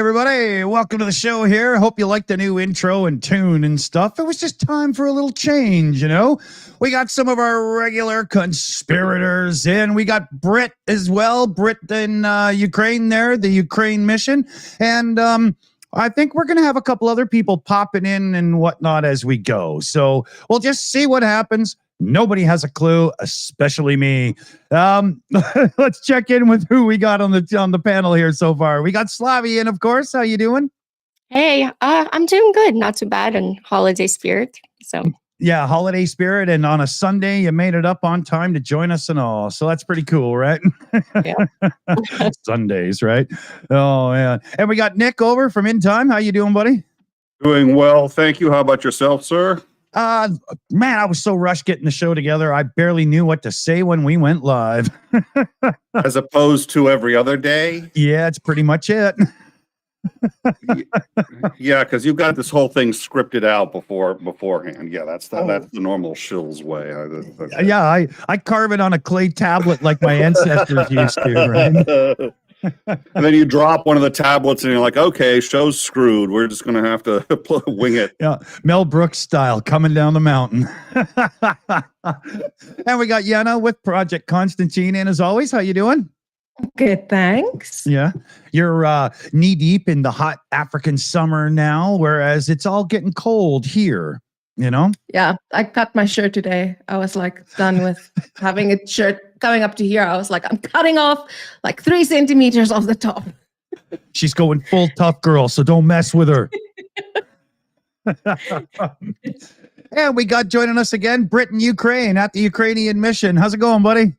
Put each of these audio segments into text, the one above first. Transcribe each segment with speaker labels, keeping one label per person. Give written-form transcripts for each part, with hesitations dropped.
Speaker 1: everybody. Welcome to the show here. Hope you like the new intro and tune and stuff. It was just time for a little change, you know? We got some of our regular conspirators in. We got Brit as well. Brit in Ukraine there, the Ukraine mission. And I think we're going to have a couple other people popping in and whatnot as we go. So we'll just see what happens. Nobody has a clue, especially me. Let's check in with who we got on the panel here so far. We got Slava in, of course. How you doing?
Speaker 2: Hey, I'm doing good. Not too bad in holiday spirit. So
Speaker 1: yeah, holiday spirit, and on a Sunday, you made it up on time to join us and all. So that's pretty cool, right?
Speaker 2: Yeah.
Speaker 1: Sundays, right? Oh yeah. And we got Nick over from In Time. How you doing, buddy?
Speaker 3: Doing well, thank you. How about yourself, sir?
Speaker 1: Man, I was so rushed getting the show together. I barely knew what to say when we went live.
Speaker 3: As opposed to every other day?
Speaker 1: Yeah, it's pretty much it.
Speaker 3: Yeah, because you've got this whole thing scripted out beforehand. Yeah, that's the normal Shills way. Okay.
Speaker 1: Yeah, I carve it on a clay tablet like my ancestors used to, right?
Speaker 3: And then you drop one of the tablets and you're like, okay, show's screwed. We're just going to have to wing it.
Speaker 1: Yeah, Mel Brooks style, coming down the mountain. And we got Yana with Project Constantine in as always. How you doing?
Speaker 4: Good, thanks.
Speaker 1: Yeah, you're knee deep in the hot African summer now, whereas it's all getting cold here, you know?
Speaker 4: Yeah, I cut my shirt today. I was like done with having a shirt coming up to here. I was like, I'm cutting off like 3 centimeters off the top.
Speaker 1: She's going full tough girl, so don't mess with her. And we got joining us again, Brit in Ukraine at the Ukrainian mission. How's it going, buddy?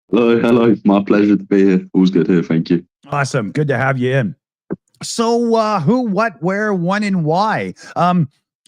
Speaker 5: Hello. My pleasure to be here. All's good here. Thank you.
Speaker 1: Awesome. Good to have you in. So who, what, where, when, and why?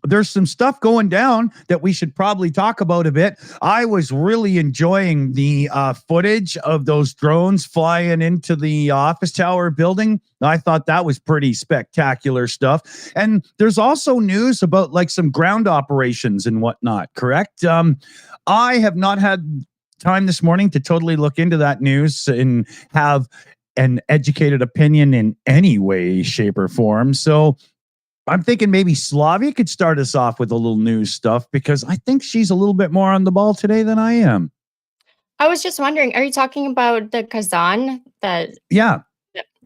Speaker 1: There's some stuff going down that we should probably talk about a bit. I was really enjoying the footage of those drones flying into the office tower building. I thought that was pretty spectacular stuff. And there's also news about like some ground operations and whatnot, correct? I have not had time this morning to totally look into that news and have an educated opinion in any way, shape, or form. So I'm thinking maybe Slava could start us off with a little news stuff because I think she's a little bit more on the ball today than I am.
Speaker 2: I was just wondering, are you talking about the Kazan?
Speaker 1: Yeah.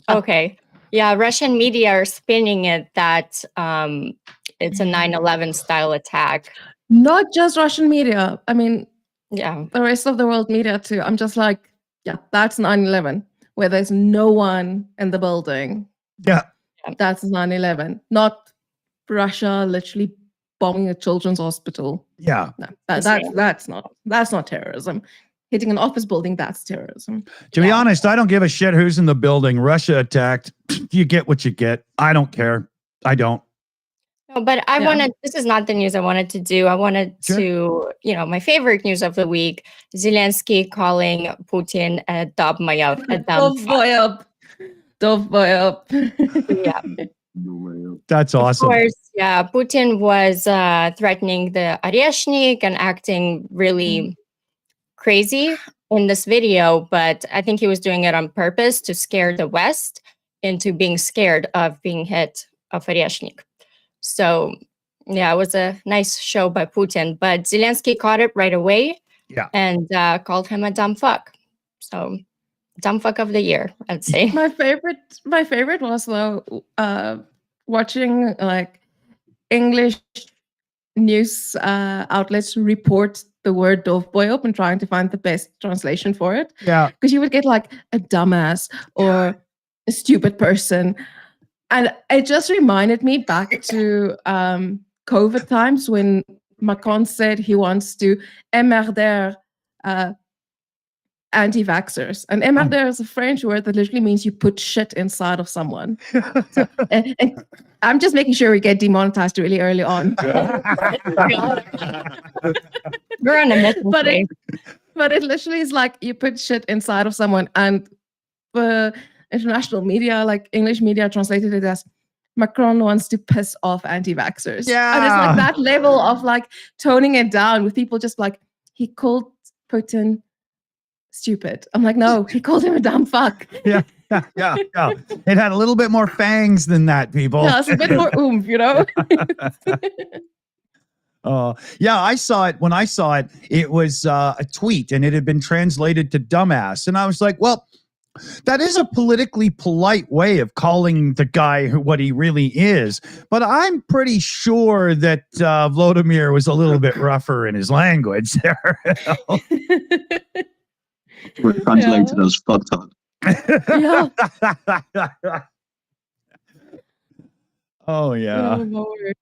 Speaker 2: Okay. Yeah, Russian media are spinning it that it's a 9/11 style attack.
Speaker 4: Not just Russian media. I mean,
Speaker 2: Yeah.
Speaker 4: the rest of the world media too. I'm just like, yeah, that's 9/11, where there's no one in the building.
Speaker 1: Yeah.
Speaker 4: That's 9/11. Not Russia literally bombing a children's hospital.
Speaker 1: Yeah.
Speaker 4: No, that's not terrorism. Hitting an office building, that's terrorism.
Speaker 1: To be honest, I don't give a shit who's in the building. Russia attacked. You get what you get. I don't care. I don't.
Speaker 2: No, but I wanted, this is not the news I wanted to do. I wanted to, my favorite news of the week, Zelensky calling Putin a dumb fuck.
Speaker 4: Dove boy up.
Speaker 2: Yeah.
Speaker 1: That's awesome.
Speaker 2: Of course, yeah. Putin was threatening the Oreshnik and acting really crazy in this video, but I think he was doing it on purpose to scare the West into being scared of being hit of Oreshnik. So, yeah, it was a nice show by Putin, but Zelensky caught it right away and called him a dumb fuck. So, dumb fuck of the year, I'd say.
Speaker 4: My favorite was though watching like English news outlets report the word dove boy up and trying to find the best translation for it.
Speaker 1: Yeah.
Speaker 4: Because you would get like a dumbass or a stupid person. And it just reminded me back to COVID times when Macron said he wants to emmerder anti-vaxxers. And emmerder is a French word that literally means you put shit inside of someone. So, and I'm just making sure we get demonetized really early on.
Speaker 2: We're on a mission.
Speaker 4: But it literally is like you put shit inside of someone, and the international media, like English media, translated it as Macron wants to piss off anti-vaxxers.
Speaker 1: Yeah.
Speaker 4: And it's like that level of like toning it down with people just like, he called Putin stupid. I'm like, no, he called him a dumb fuck.
Speaker 1: Yeah. Yeah. It had a little bit more fangs than that, people.
Speaker 4: Yeah, it's a bit more oomph, you know?
Speaker 1: Yeah, I saw it. When I saw it, it was a tweet and it had been translated to dumbass. And I was like, well, that is a politically polite way of calling the guy what he really is. But I'm pretty sure that Vladimir was a little bit rougher in his language there.
Speaker 5: We're translated as fucked up.
Speaker 4: Yeah.
Speaker 1: Oh, yeah.
Speaker 4: Oh, Lord.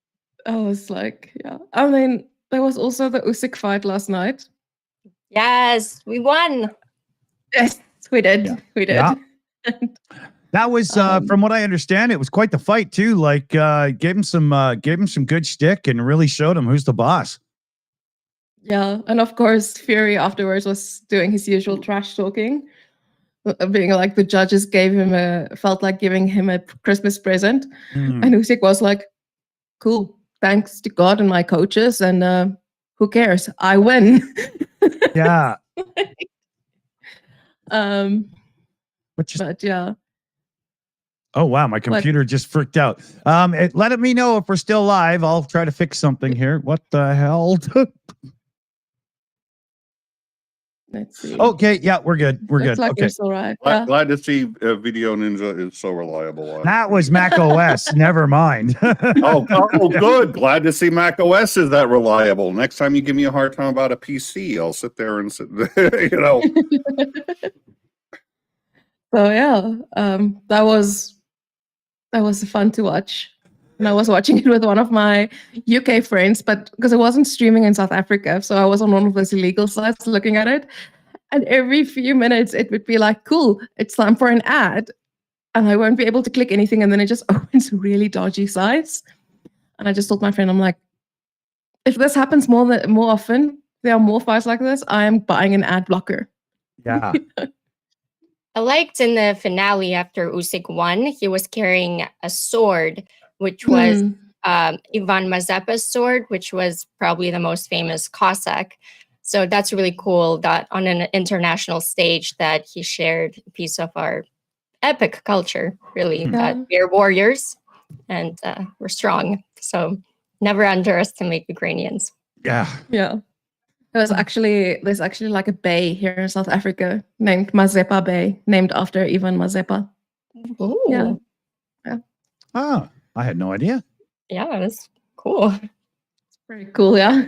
Speaker 4: I was like, yeah. I mean, there was also the Usyk fight last night.
Speaker 2: Yes, we won.
Speaker 4: Yes, we did.
Speaker 1: Yeah.
Speaker 4: We did.
Speaker 1: Yeah. That was, from what I understand, it was quite the fight too. Like, gave him some good shtick and really showed him who's the boss.
Speaker 4: Yeah, and of course, Fury afterwards was doing his usual trash talking, being like the judges felt like giving him a Christmas present, and Usyk was like, "Cool, thanks to God and my coaches, and who cares? I win."
Speaker 1: Yeah.
Speaker 4: But yeah.
Speaker 1: Oh wow, my computer just freaked out. Let me know if we're still live. I'll try to fix something here. What the hell?
Speaker 4: Let's see.
Speaker 1: Okay, yeah, we're good. We're
Speaker 4: Looks
Speaker 1: good.
Speaker 4: like
Speaker 1: Okay.
Speaker 4: you're still right. Yeah.
Speaker 3: Glad to see Video Ninja is so reliable.
Speaker 1: That was Mac OS. Never mind.
Speaker 3: Oh, good. Glad to see Mac OS is that reliable. Next time you give me a hard time about a PC, I'll sit there and you know.
Speaker 4: So yeah, that was fun to watch. And I was watching it with one of my UK friends, but because it wasn't streaming in South Africa, so I was on one of those illegal sites looking at it. And every few minutes, it would be like, "Cool, it's time for an ad," and I won't be able to click anything, and then it just opens really dodgy sites. And I just told my friend, I'm like, if this happens more often, there are more fights like this, I am buying an ad blocker.
Speaker 1: Yeah.
Speaker 2: I liked in the finale after Usyk won, he was carrying a sword, which was Ivan Mazepa's sword, which was probably the most famous Cossack. So that's really cool that on an international stage that he shared a piece of our epic culture, really, that we're warriors and we're strong. So never underestimate Ukrainians.
Speaker 1: Yeah.
Speaker 4: Yeah. There's actually like a bay here in South Africa named Mazepa Bay, named after Ivan Mazepa.
Speaker 2: Ooh.
Speaker 4: Yeah.
Speaker 1: Oh, I had no idea.
Speaker 2: Yeah, that's cool.
Speaker 4: Very cool, yeah.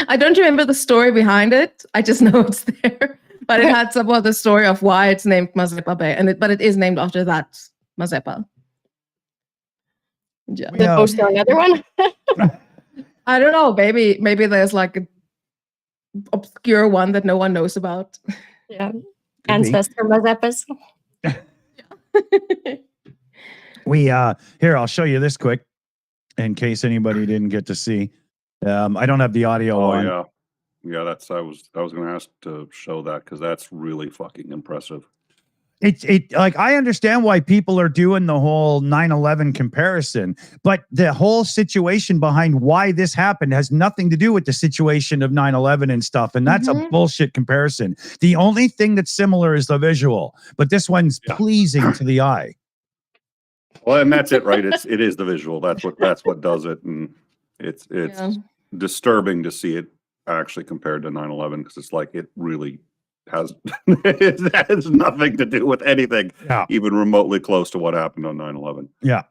Speaker 4: I don't remember the story behind it. I just know it's there. But it had some of the story of why it's named Mazepa Bay, but it is named after that Mazepa. Yeah.
Speaker 2: Did post another one?
Speaker 4: I don't know. Maybe there's like an obscure one that no one knows about.
Speaker 2: Yeah. Ancestor Mazepas.
Speaker 1: We here, I'll show you this quick in case anybody didn't get to see. I don't have the audio on.
Speaker 3: Yeah, I was going to ask to show that because that's really fucking impressive.
Speaker 1: It like I understand why people are doing the whole 9/11 comparison, but the whole situation behind why this happened has nothing to do with the situation of 9/11 and stuff, and that's a bullshit comparison. The only thing that's similar is the visual, but this one's pleasing to the eye.
Speaker 3: Well, and that's it, right? It is the visual. That's what does it, and it's disturbing to see it actually compared to 9/11 because it's like it really has that has nothing to do with anything even remotely close to what happened on 9/11.
Speaker 1: Yeah.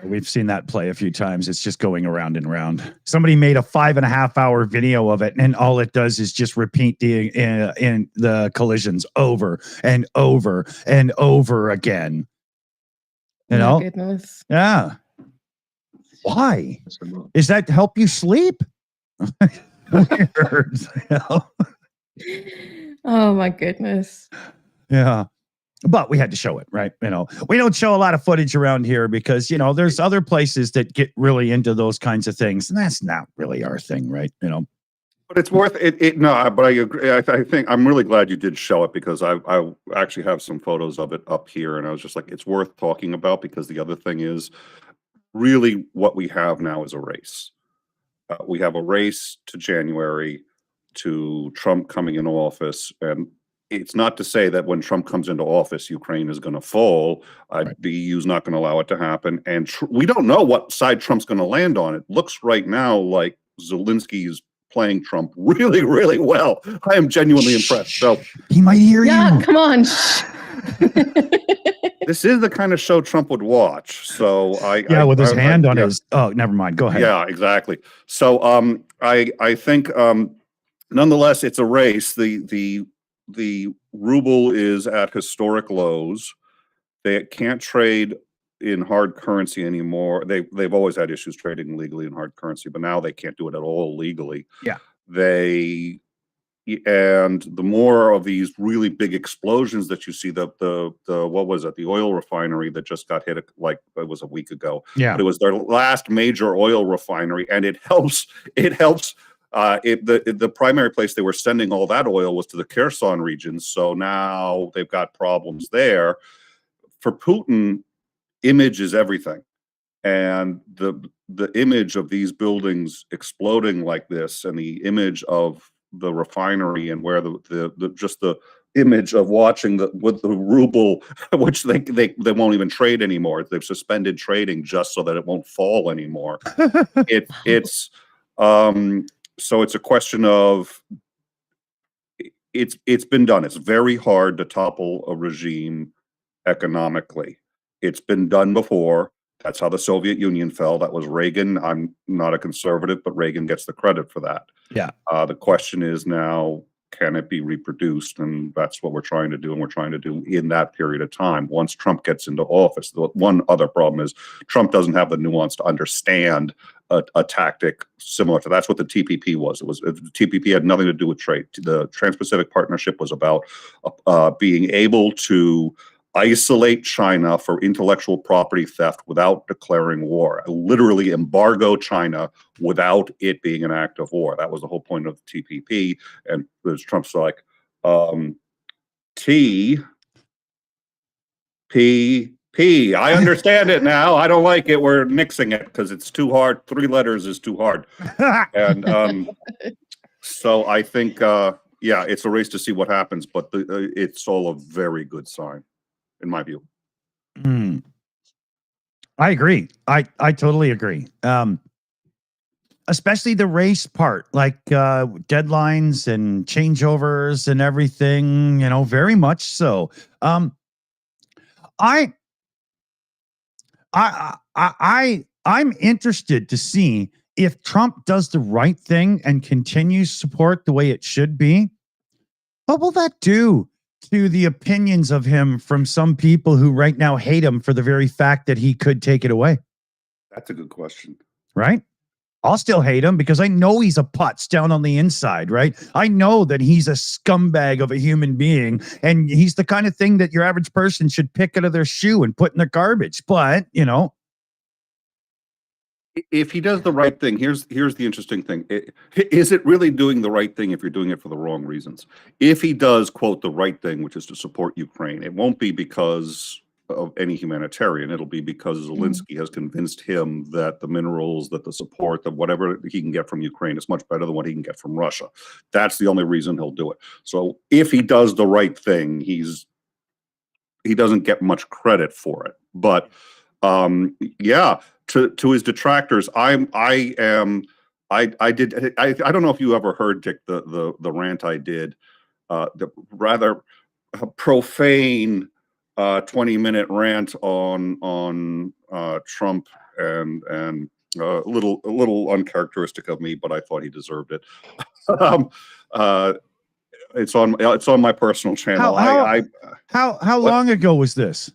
Speaker 1: We've seen that play a few times. It's just going around and around. Somebody made a 5.5-hour video of it, and all it does is just repeat the collisions over and over and over again. You know?
Speaker 4: Goodness.
Speaker 1: Yeah. Why? Is that to help you sleep? Weird. You know?
Speaker 4: Oh my goodness.
Speaker 1: Yeah. But we had to show it, right? You know, we don't show a lot of footage around here because, you know, there's other places that get really into those kinds of things. And that's not really our thing, right? You know,
Speaker 3: but it's worth it. No, but I agree. I think I'm really glad you did show it because I actually have some photos of it up here. And I was just like, it's worth talking about because the other thing is really what we have now is a race. We have a race to January to Trump coming into office. And it's not to say that when Trump comes into office, Ukraine is going to fall. The EU is not going to allow it to happen. And we don't know what side Trump's going to land on. It looks right now like Zelensky is playing Trump really, really well. I am genuinely impressed. So
Speaker 1: he might hear you.
Speaker 4: Yeah, come on.
Speaker 3: this is the kind of show Trump would watch. So
Speaker 1: with his hand on his. Oh, never mind. Go ahead.
Speaker 3: Yeah, exactly. So I think nonetheless it's a race. The ruble is at historic lows. They can't trade in hard currency anymore. They've always had issues trading legally in hard currency, but now they can't do it at all legally.
Speaker 1: Yeah.
Speaker 3: And the more of these really big explosions that you see, the what was it, the oil refinery that just got hit like it was a week ago.
Speaker 1: Yeah,
Speaker 3: but it was their last major oil refinery, and it helps. The primary place they were sending all that oil was to the Kherson region, so now they've got problems there. For Putin, image is everything, and the image of these buildings exploding like this, and the image of the refinery, and where the image of watching with the ruble, which they won't even trade anymore. They've suspended trading just so that it won't fall anymore. So it's a question of it's been done. It's very hard to topple a regime economically. It's been done before. That's how the Soviet Union fell. That was Reagan. I'm not a conservative, but Reagan gets the credit for that.
Speaker 1: Yeah.
Speaker 3: The question is now, can it be reproduced? And that's what we're trying to do. And we're trying to do in that period of time. Once Trump gets into office, the one other problem is Trump doesn't have the nuance to understand a tactic similar to that's what the TPP was. The TPP had nothing to do with trade. The Trans-Pacific Partnership was about being able to isolate China for intellectual property theft without declaring war, literally embargo China without it being an act of war. That was the whole point of the TPP. And there's Trump's like, T, P, P. I understand it now. I don't like it. We're nixing it because it's too hard. 3 letters is too hard. And so I think, it's a race to see what happens, but it's all a very good sign, in my view.
Speaker 1: I agree. I totally agree. Especially the race part, like deadlines and changeovers and everything, very much so. I'm interested to see if Trump does the right thing and continues support the way it should be. What will that do to the opinions of him from some people who right now hate him for the very fact that he could take it away?
Speaker 3: That's a good question.
Speaker 1: Right? I'll still hate him because I know he's a putz down on the inside, right? I know that he's a scumbag of a human being, and he's the kind of thing that your average person should pick out of their shoe and put in the garbage. But,
Speaker 3: if he does the right thing, here's the interesting thing. Is it really doing the right thing if you're doing it for the wrong reasons? If he does, quote, the right thing, which is to support Ukraine, it won't be because of any humanitarian. It'll be because Zelensky has convinced him that the minerals, that the support, that whatever he can get from Ukraine is much better than what he can get from Russia. That's the only reason he'll do it. So if he does the right thing, he doesn't get much credit for it. But to his detractors, I don't know if you ever heard, Dick, the rant I did, the rather profane 20-minute rant on Trump, and a little uncharacteristic of me, but I thought he deserved it. It's on my personal channel.
Speaker 1: How long ago was this?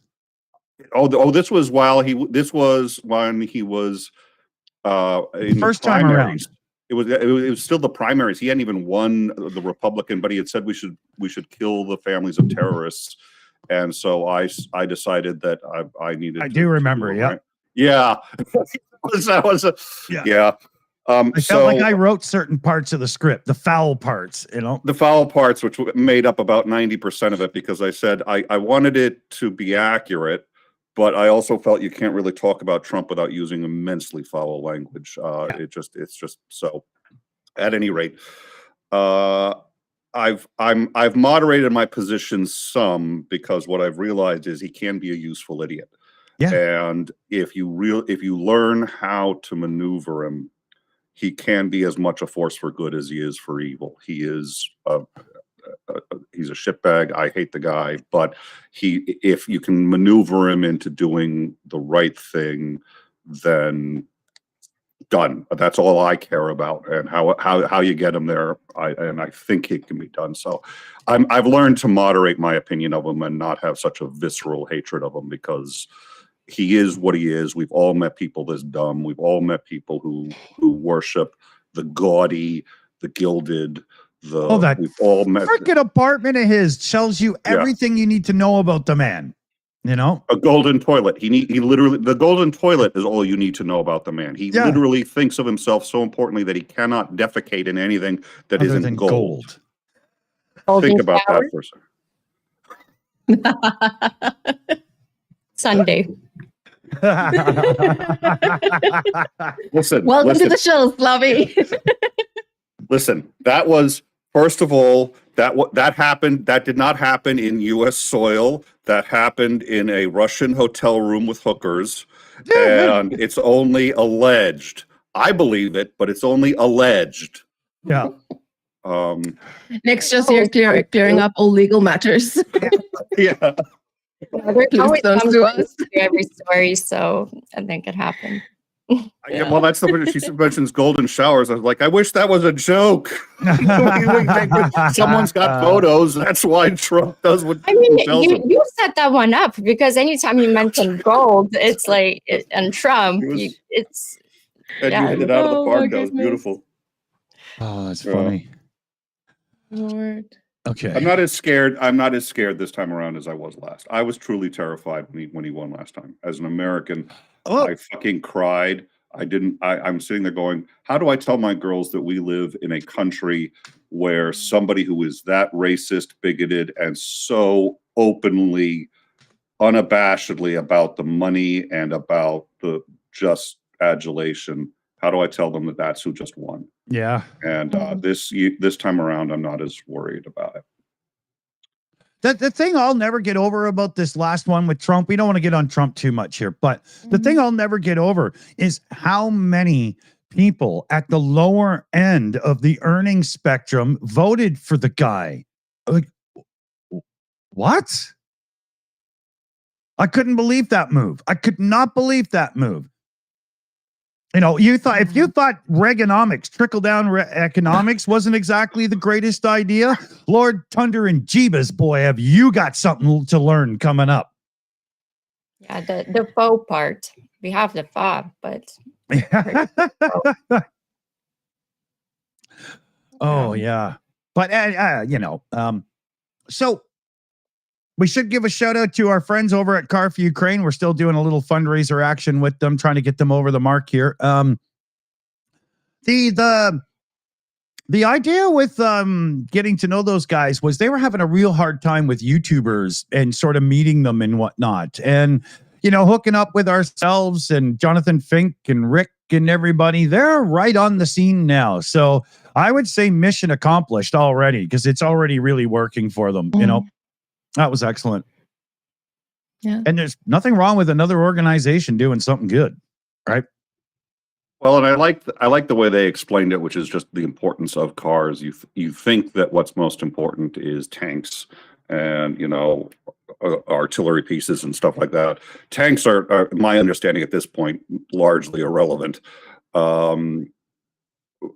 Speaker 3: This was when he was in
Speaker 1: first
Speaker 3: the
Speaker 1: time around.
Speaker 3: It was still the primaries. He hadn't even won the Republican, but he had said we should kill the families of terrorists. And so I decided that I needed.
Speaker 1: I do remember. Yeah.
Speaker 3: Yeah. that was yeah.
Speaker 1: I felt like I wrote certain parts of the script, the foul parts,
Speaker 3: the foul parts, which made up about 90% of it, because I said I wanted it to be accurate, but I also felt you can't really talk about Trump without using immensely foul language. It's just so. At any rate, I've moderated my position some, because what I've realized is he can be a useful idiot.
Speaker 1: Yeah.
Speaker 3: And if you learn how to maneuver him, he can be as much a force for good as he is for evil. He is he's a shitbag. I hate the guy, but if you can maneuver him into doing the right thing, then done. That's all I care about, and how you get him there. I think it can be done. So I've learned to moderate my opinion of him and not have such a visceral hatred of him, because he is what he is. We've all met people this dumb. We've all met people who worship the gaudy, the gilded,
Speaker 1: that
Speaker 3: we've all met.
Speaker 1: Freaking apartment of his tells you everything you need to know about the man. You know,
Speaker 3: a golden toilet. He literally, the golden toilet is all you need to know about the man. He literally thinks of himself so importantly that he cannot defecate in anything that
Speaker 1: other
Speaker 3: isn't
Speaker 1: than
Speaker 3: gold.
Speaker 2: Golden
Speaker 3: Think about
Speaker 2: shower.
Speaker 3: that for a second.
Speaker 2: Sunday.
Speaker 3: Listen.
Speaker 4: Welcome to the show, Slavy.
Speaker 3: Listen, that was, first of all, that happened. That did not happen in U.S. soil. That happened in a Russian hotel room with hookers, and it's only alleged. I believe it, but it's only alleged.
Speaker 1: Yeah.
Speaker 4: Nick's just here clearing up all legal matters.
Speaker 3: Yeah.
Speaker 2: There's always
Speaker 4: don't
Speaker 2: some
Speaker 4: sue us.
Speaker 2: to every story, so I think it happened.
Speaker 3: Well, that's the way she mentions golden showers. I was like, I wish that was a joke. Someone's got photos. That's why Trump does what.
Speaker 2: I mean,
Speaker 3: tells him.
Speaker 2: you set that one up, because anytime you mention gold, it's like, and Trump, it's.
Speaker 3: And you hit it out of the park. That was beautiful.
Speaker 1: Oh, that's funny.
Speaker 4: Lord.
Speaker 1: Okay.
Speaker 3: I'm not as scared this time around as I was last. I was truly terrified when he won last time. As an American, I fucking cried. I'm sitting there going, how do I tell my girls that we live in a country where somebody who is that racist, bigoted, and so openly, unabashedly about the money and about the just adulation, how do I tell them that that's who just won?
Speaker 1: Yeah.
Speaker 3: And this time around, I'm not as worried about it.
Speaker 1: The thing I'll never get over about this last one with Trump, we don't want to get on Trump too much here, but the thing I'll never get over is how many people at the lower end of the earnings spectrum voted for the guy. Like, what? I couldn't believe that move. I could not believe that move. You know, if you thought Reaganomics, trickle-down economics wasn't exactly the greatest idea, Lord Thunder and Jeebus, boy, have you got something to learn coming up.
Speaker 2: Yeah, the faux part. We have the fob, but.
Speaker 1: Oh, yeah. But, so we should give a shout out to our friends over at Car4Ukraine. We're still doing a little fundraiser action with them, trying to get them over the mark here. The idea with getting to know those guys was they were having a real hard time with YouTubers and sort of meeting them and whatnot. And, hooking up with ourselves and Jonathan Fink and Rick and everybody, they're right on the scene now. So I would say mission accomplished already, because it's already really working for them, That was excellent.
Speaker 4: Yeah.
Speaker 1: And there's nothing wrong with another organization doing something good, right?
Speaker 3: Well, and I like the way they explained it, which is just the importance of cars. You think that what's most important is tanks and, artillery pieces and stuff like that. Tanks are, my understanding at this point, largely irrelevant.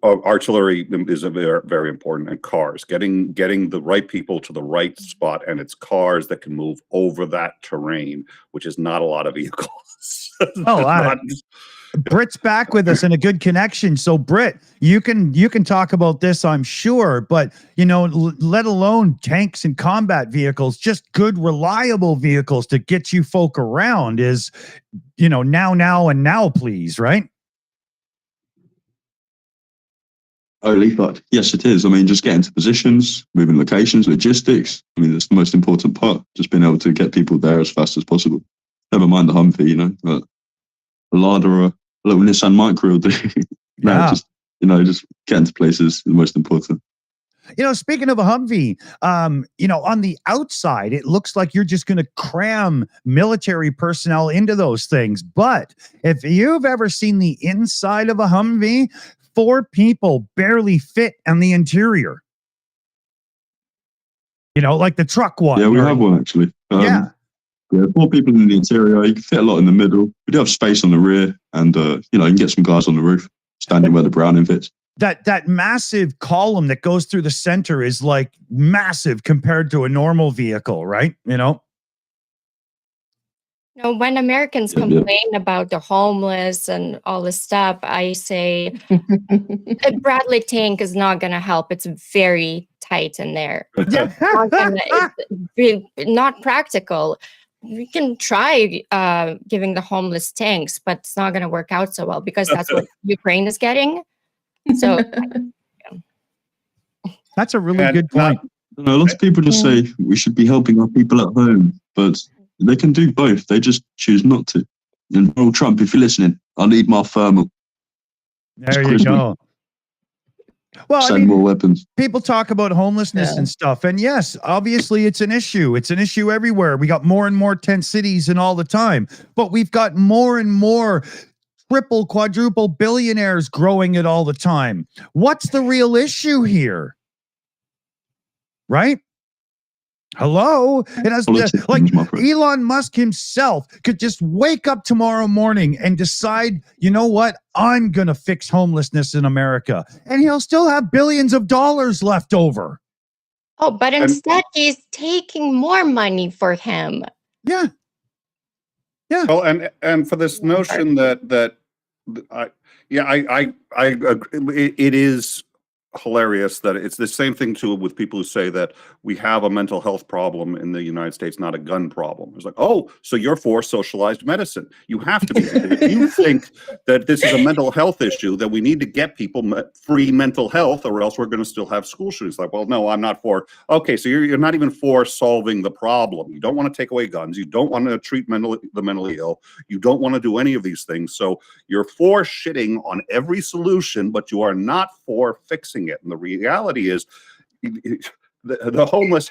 Speaker 3: Artillery is very, very important, and cars, getting the right people to the right spot, and it's cars that can move over that terrain, which is not a lot of vehicles.
Speaker 1: Britt's back with us in a good connection. So Britt, you can talk about this, I'm sure, but let alone tanks and combat vehicles, just good, reliable vehicles to get you folk around is, now, please, right?
Speaker 5: Holy fuck. Yes, it is. I mean, just getting to positions, moving locations, logistics. I mean, that's the most important part. Just being able to get people there as fast as possible. Never mind the Humvee, but a Lada or a little Nissan Micra will do.
Speaker 1: Yeah.
Speaker 5: Just getting to places is the most important.
Speaker 1: Speaking of a Humvee, on the outside, it looks like you're just going to cram military personnel into those things. But if you've ever seen the inside of a Humvee, 4 people barely fit on the interior. Like the truck one.
Speaker 5: Yeah, we have one actually.
Speaker 1: Yeah.
Speaker 5: 4 people in the interior. You can fit a lot in the middle. We do have space on the rear, and you can get some guys on the roof, standing where the Browning fits.
Speaker 1: That massive column that goes through the center is like massive compared to a normal vehicle, right?
Speaker 2: When Americans complain about the homeless and all this stuff, I say a Bradley tank is not going to help. It's very tight in there. It's not practical. We can try giving the homeless tanks, but it's not going to work out so well because that's what Ukraine is getting. So
Speaker 1: that's a really good point.
Speaker 5: Lots of people just say we should be helping our people at home, but they can do both. They just choose not to. And Donald Trump, if you're listening, I need my thermal.
Speaker 1: There you go. Well,
Speaker 5: send more weapons.
Speaker 1: People talk about homelessness and stuff. And yes, obviously it's an issue. It's an issue everywhere. We got more and more tent cities and all the time. But we've got more and more triple, quadruple billionaires growing it all the time. What's the real issue here? Right? Hello? It has like Elon Musk himself could just wake up tomorrow morning and decide, you know what? I'm going to fix homelessness in America. And he'll still have billions of dollars left over.
Speaker 2: Oh, but instead he's taking more money for him.
Speaker 1: Yeah. Yeah.
Speaker 3: Well, and for this notion that I agree. It is hilarious that it's the same thing too with people who say that we have a mental health problem in the United States, not a gun problem. It's like, oh, so you're for socialized medicine. You have to be. If you think that this is a mental health issue, that we need to get people free mental health or else we're going to still have school shootings. Like, well, no, I'm not for. Okay, so you're not even for solving the problem. You don't want to take away guns. You don't want to treat the mentally ill. You don't want to do any of these things. So you're for shitting on every solution, but you are not for fixing it. And the reality is the homeless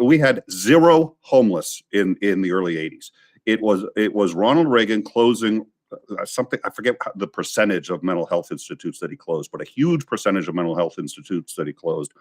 Speaker 3: we had 0 homeless in the early 80s. It was Ronald Reagan closing something, I forget the percentage of mental health institutes that he closed, but a huge percentage of mental health institutes that he closed.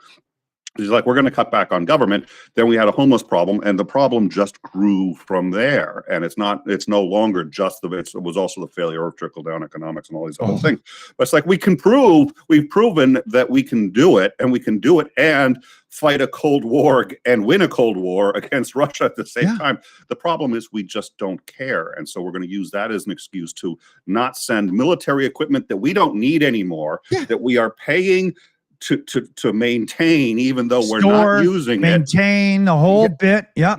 Speaker 3: He's like, we're going to cut back on government. Then we had a homeless problem, and the problem just grew from there. And it's no longer just it was also the failure of trickle down economics and all these other things. But it's like we've proven that we can do it, and we can do it and fight a Cold War and win a Cold War against Russia at the same time. The problem is we just don't care. And so we're going to use that as an excuse to not send military equipment that we don't need anymore, that we are paying to maintain, even though we're not using
Speaker 1: maintain the whole bit. Yeah.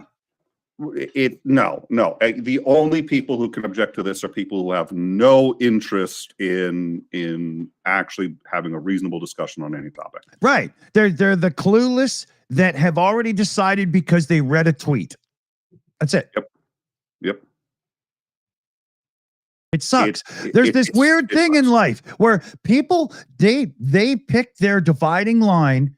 Speaker 3: No. The only people who can object to this are people who have no interest in actually having a reasonable discussion on any topic.
Speaker 1: Right. They're the clueless that have already decided because they read a tweet. That's it.
Speaker 3: Yep.
Speaker 1: It sucks. There's this weird thing in life where people, they pick their dividing line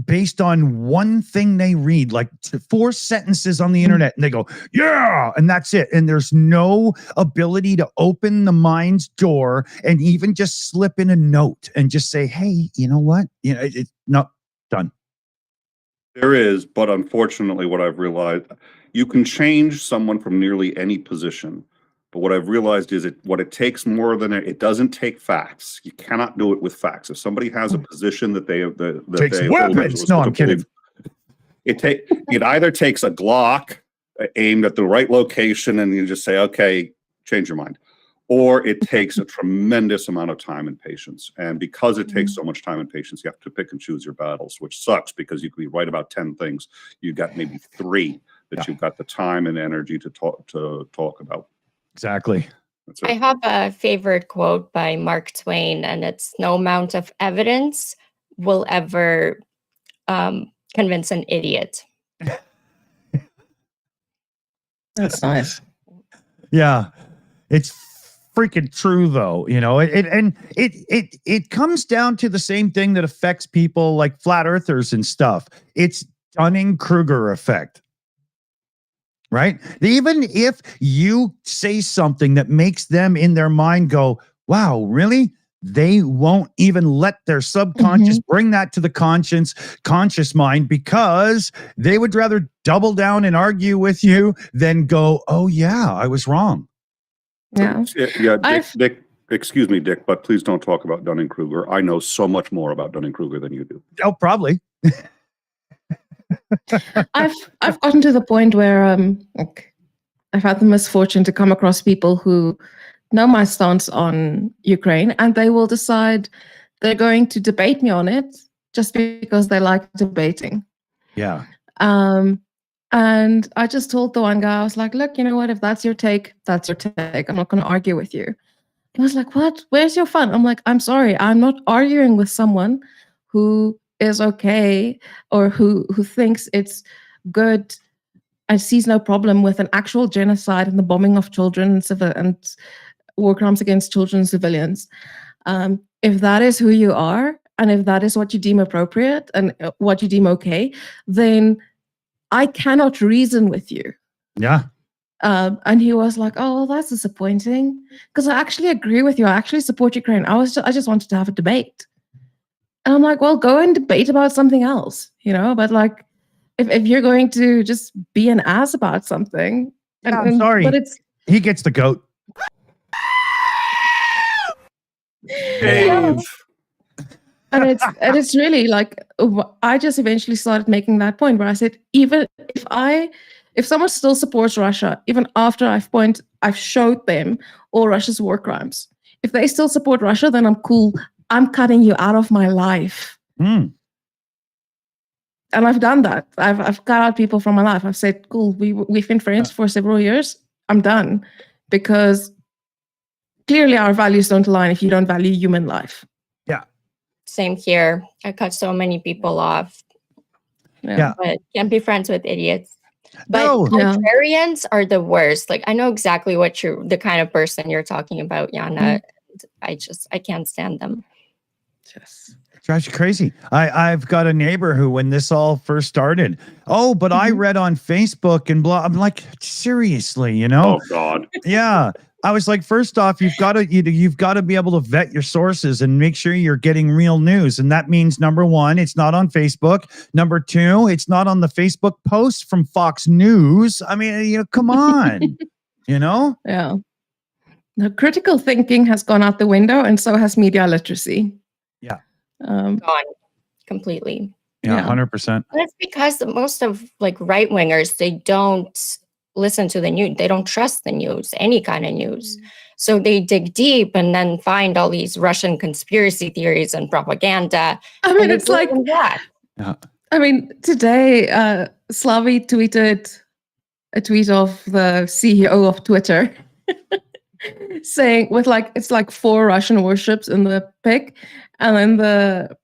Speaker 1: based on one thing they read, like 4 sentences on the internet, and they go, yeah, and that's it. And there's no ability to open the mind's door and even just slip in a note and just say, hey, you know what? No, done.
Speaker 3: There is, but unfortunately what I've realized, you can change someone from nearly any position. But what I've realized is what it takes more than it doesn't take facts. You cannot do it with facts. If somebody has a position that they
Speaker 1: takes weapons. No, I'm kidding.
Speaker 3: It either takes a Glock aimed at the right location and you just say, okay, change your mind, or it takes a tremendous amount of time and patience. And because it takes so much time and patience, you have to pick and choose your battles, which sucks because you could be right about 10 things. You got maybe 3 that you've got the time and energy to talk about.
Speaker 1: Exactly.
Speaker 2: I have a favorite quote by Mark Twain, and it's no amount of evidence will ever convince an idiot.
Speaker 4: That's nice.
Speaker 1: Yeah. It's freaking true, though. It comes down to the same thing that affects people like flat earthers and stuff. It's Dunning-Kruger effect. Right? Even if you say something that makes them in their mind go, wow, really? They won't even let their subconscious bring that to the conscious mind, because they would rather double down and argue with you than go, oh yeah, I was wrong.
Speaker 4: Yeah.
Speaker 3: Dick, excuse me, Dick, but please don't talk about Dunning-Kruger. I know so much more about Dunning-Kruger than you do.
Speaker 1: Oh, probably.
Speaker 4: I've gotten to the point where I've had the misfortune to come across people who know my stance on Ukraine, and they will decide they're going to debate me on it just because they like debating.
Speaker 1: Yeah.
Speaker 4: And I just told the one guy, I was like, look, you know what? If that's your take, that's your take. I'm not going to argue with you. He was like, what? Where's your fun? I'm like, I'm sorry. I'm not arguing with someone who is okay or who thinks it's good and sees no problem with an actual genocide and the bombing of children and war crimes against children and civilians. If that is who you are, and if that is what you deem appropriate and what you deem okay, then I cannot reason with you.
Speaker 1: Yeah.
Speaker 4: And he was like, oh, well, that's disappointing, because I actually agree with you. I actually support Ukraine. I just wanted to have a debate. And I'm like, well, go and debate about something else, but like, if you're going to just be an ass about something.
Speaker 1: I'm sorry.
Speaker 4: But
Speaker 1: he gets the goat.
Speaker 3: Dave.
Speaker 4: And it's really like, I just eventually started making that point where I said, even if someone still supports Russia, even after I've showed them all Russia's war crimes, if they still support Russia, then I'm cool. I'm cutting you out of my life.
Speaker 1: Mm.
Speaker 4: And I've done that. I've cut out people from my life. I've said, cool, we've been friends for several years. I'm done. Because clearly our values don't align if you don't value human life.
Speaker 1: Yeah.
Speaker 2: Same here. I cut so many people off.
Speaker 1: Yeah.
Speaker 2: But can't be friends with idiots. But
Speaker 1: No.
Speaker 2: contrarians are the worst. Like, I know exactly the kind of person you're talking about, Yana. I can't stand them.
Speaker 4: Yes.
Speaker 1: Drives you crazy. I've got a neighbor who, when this all first started, but I read on Facebook and blah. I'm like, seriously,
Speaker 3: Oh God.
Speaker 1: Yeah. I was like, first off, you've got to be able to vet your sources and make sure you're getting real news. And that means, number one, it's not on Facebook. Number two, it's not on the Facebook post from Fox News. I mean, come on,
Speaker 4: Yeah. The critical thinking has gone out the window, and so has media literacy.
Speaker 1: Yeah.
Speaker 2: Gone completely.
Speaker 1: Yeah, 100%.
Speaker 2: That's because most of right wingers, they don't listen to the news. They don't trust the news, any kind of news. So they dig deep and then find all these Russian conspiracy theories and propaganda.
Speaker 4: I mean, it's like
Speaker 2: that.
Speaker 1: Yeah.
Speaker 4: I mean, today, Slavi tweeted a tweet of the CEO of Twitter saying it's like 4 Russian warships in the pic, and then the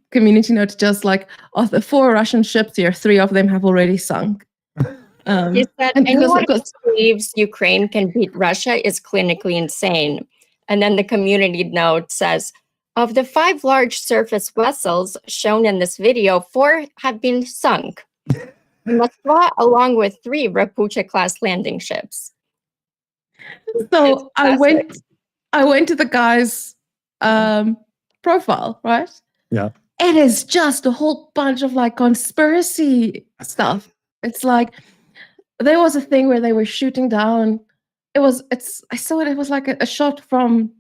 Speaker 4: community note just like, of the 4 Russian ships here, 3 of them have already sunk.
Speaker 2: He said anyone who believes Ukraine can beat Russia is clinically insane. And then the community note says, of the 5 large surface vessels shown in this video, 4 have been sunk. Moskva, along with 3 Rapucha-class landing ships.
Speaker 4: So I went to the guy's profile, right?
Speaker 1: Yeah.
Speaker 4: It is just a whole bunch of conspiracy stuff. It's like there was a thing where they were shooting down. I saw it. It was like a shot from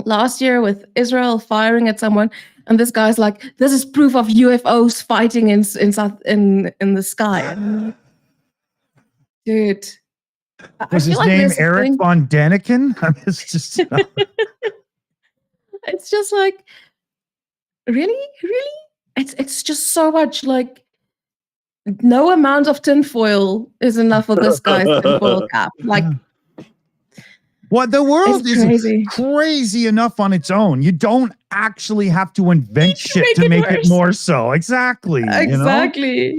Speaker 4: last year with Israel firing at someone, and this guy's like, "This is proof of UFOs fighting in the sky." Dude.
Speaker 1: Was his name Eric von Daniken? It's just
Speaker 4: it's just like, really? It's just so much no amount of tinfoil is enough for this guy's tinfoil cap.
Speaker 1: What the world is
Speaker 4: crazy.
Speaker 1: Crazy enough on its own. You don't actually have to invent shit to make it more so. Exactly.
Speaker 4: Exactly.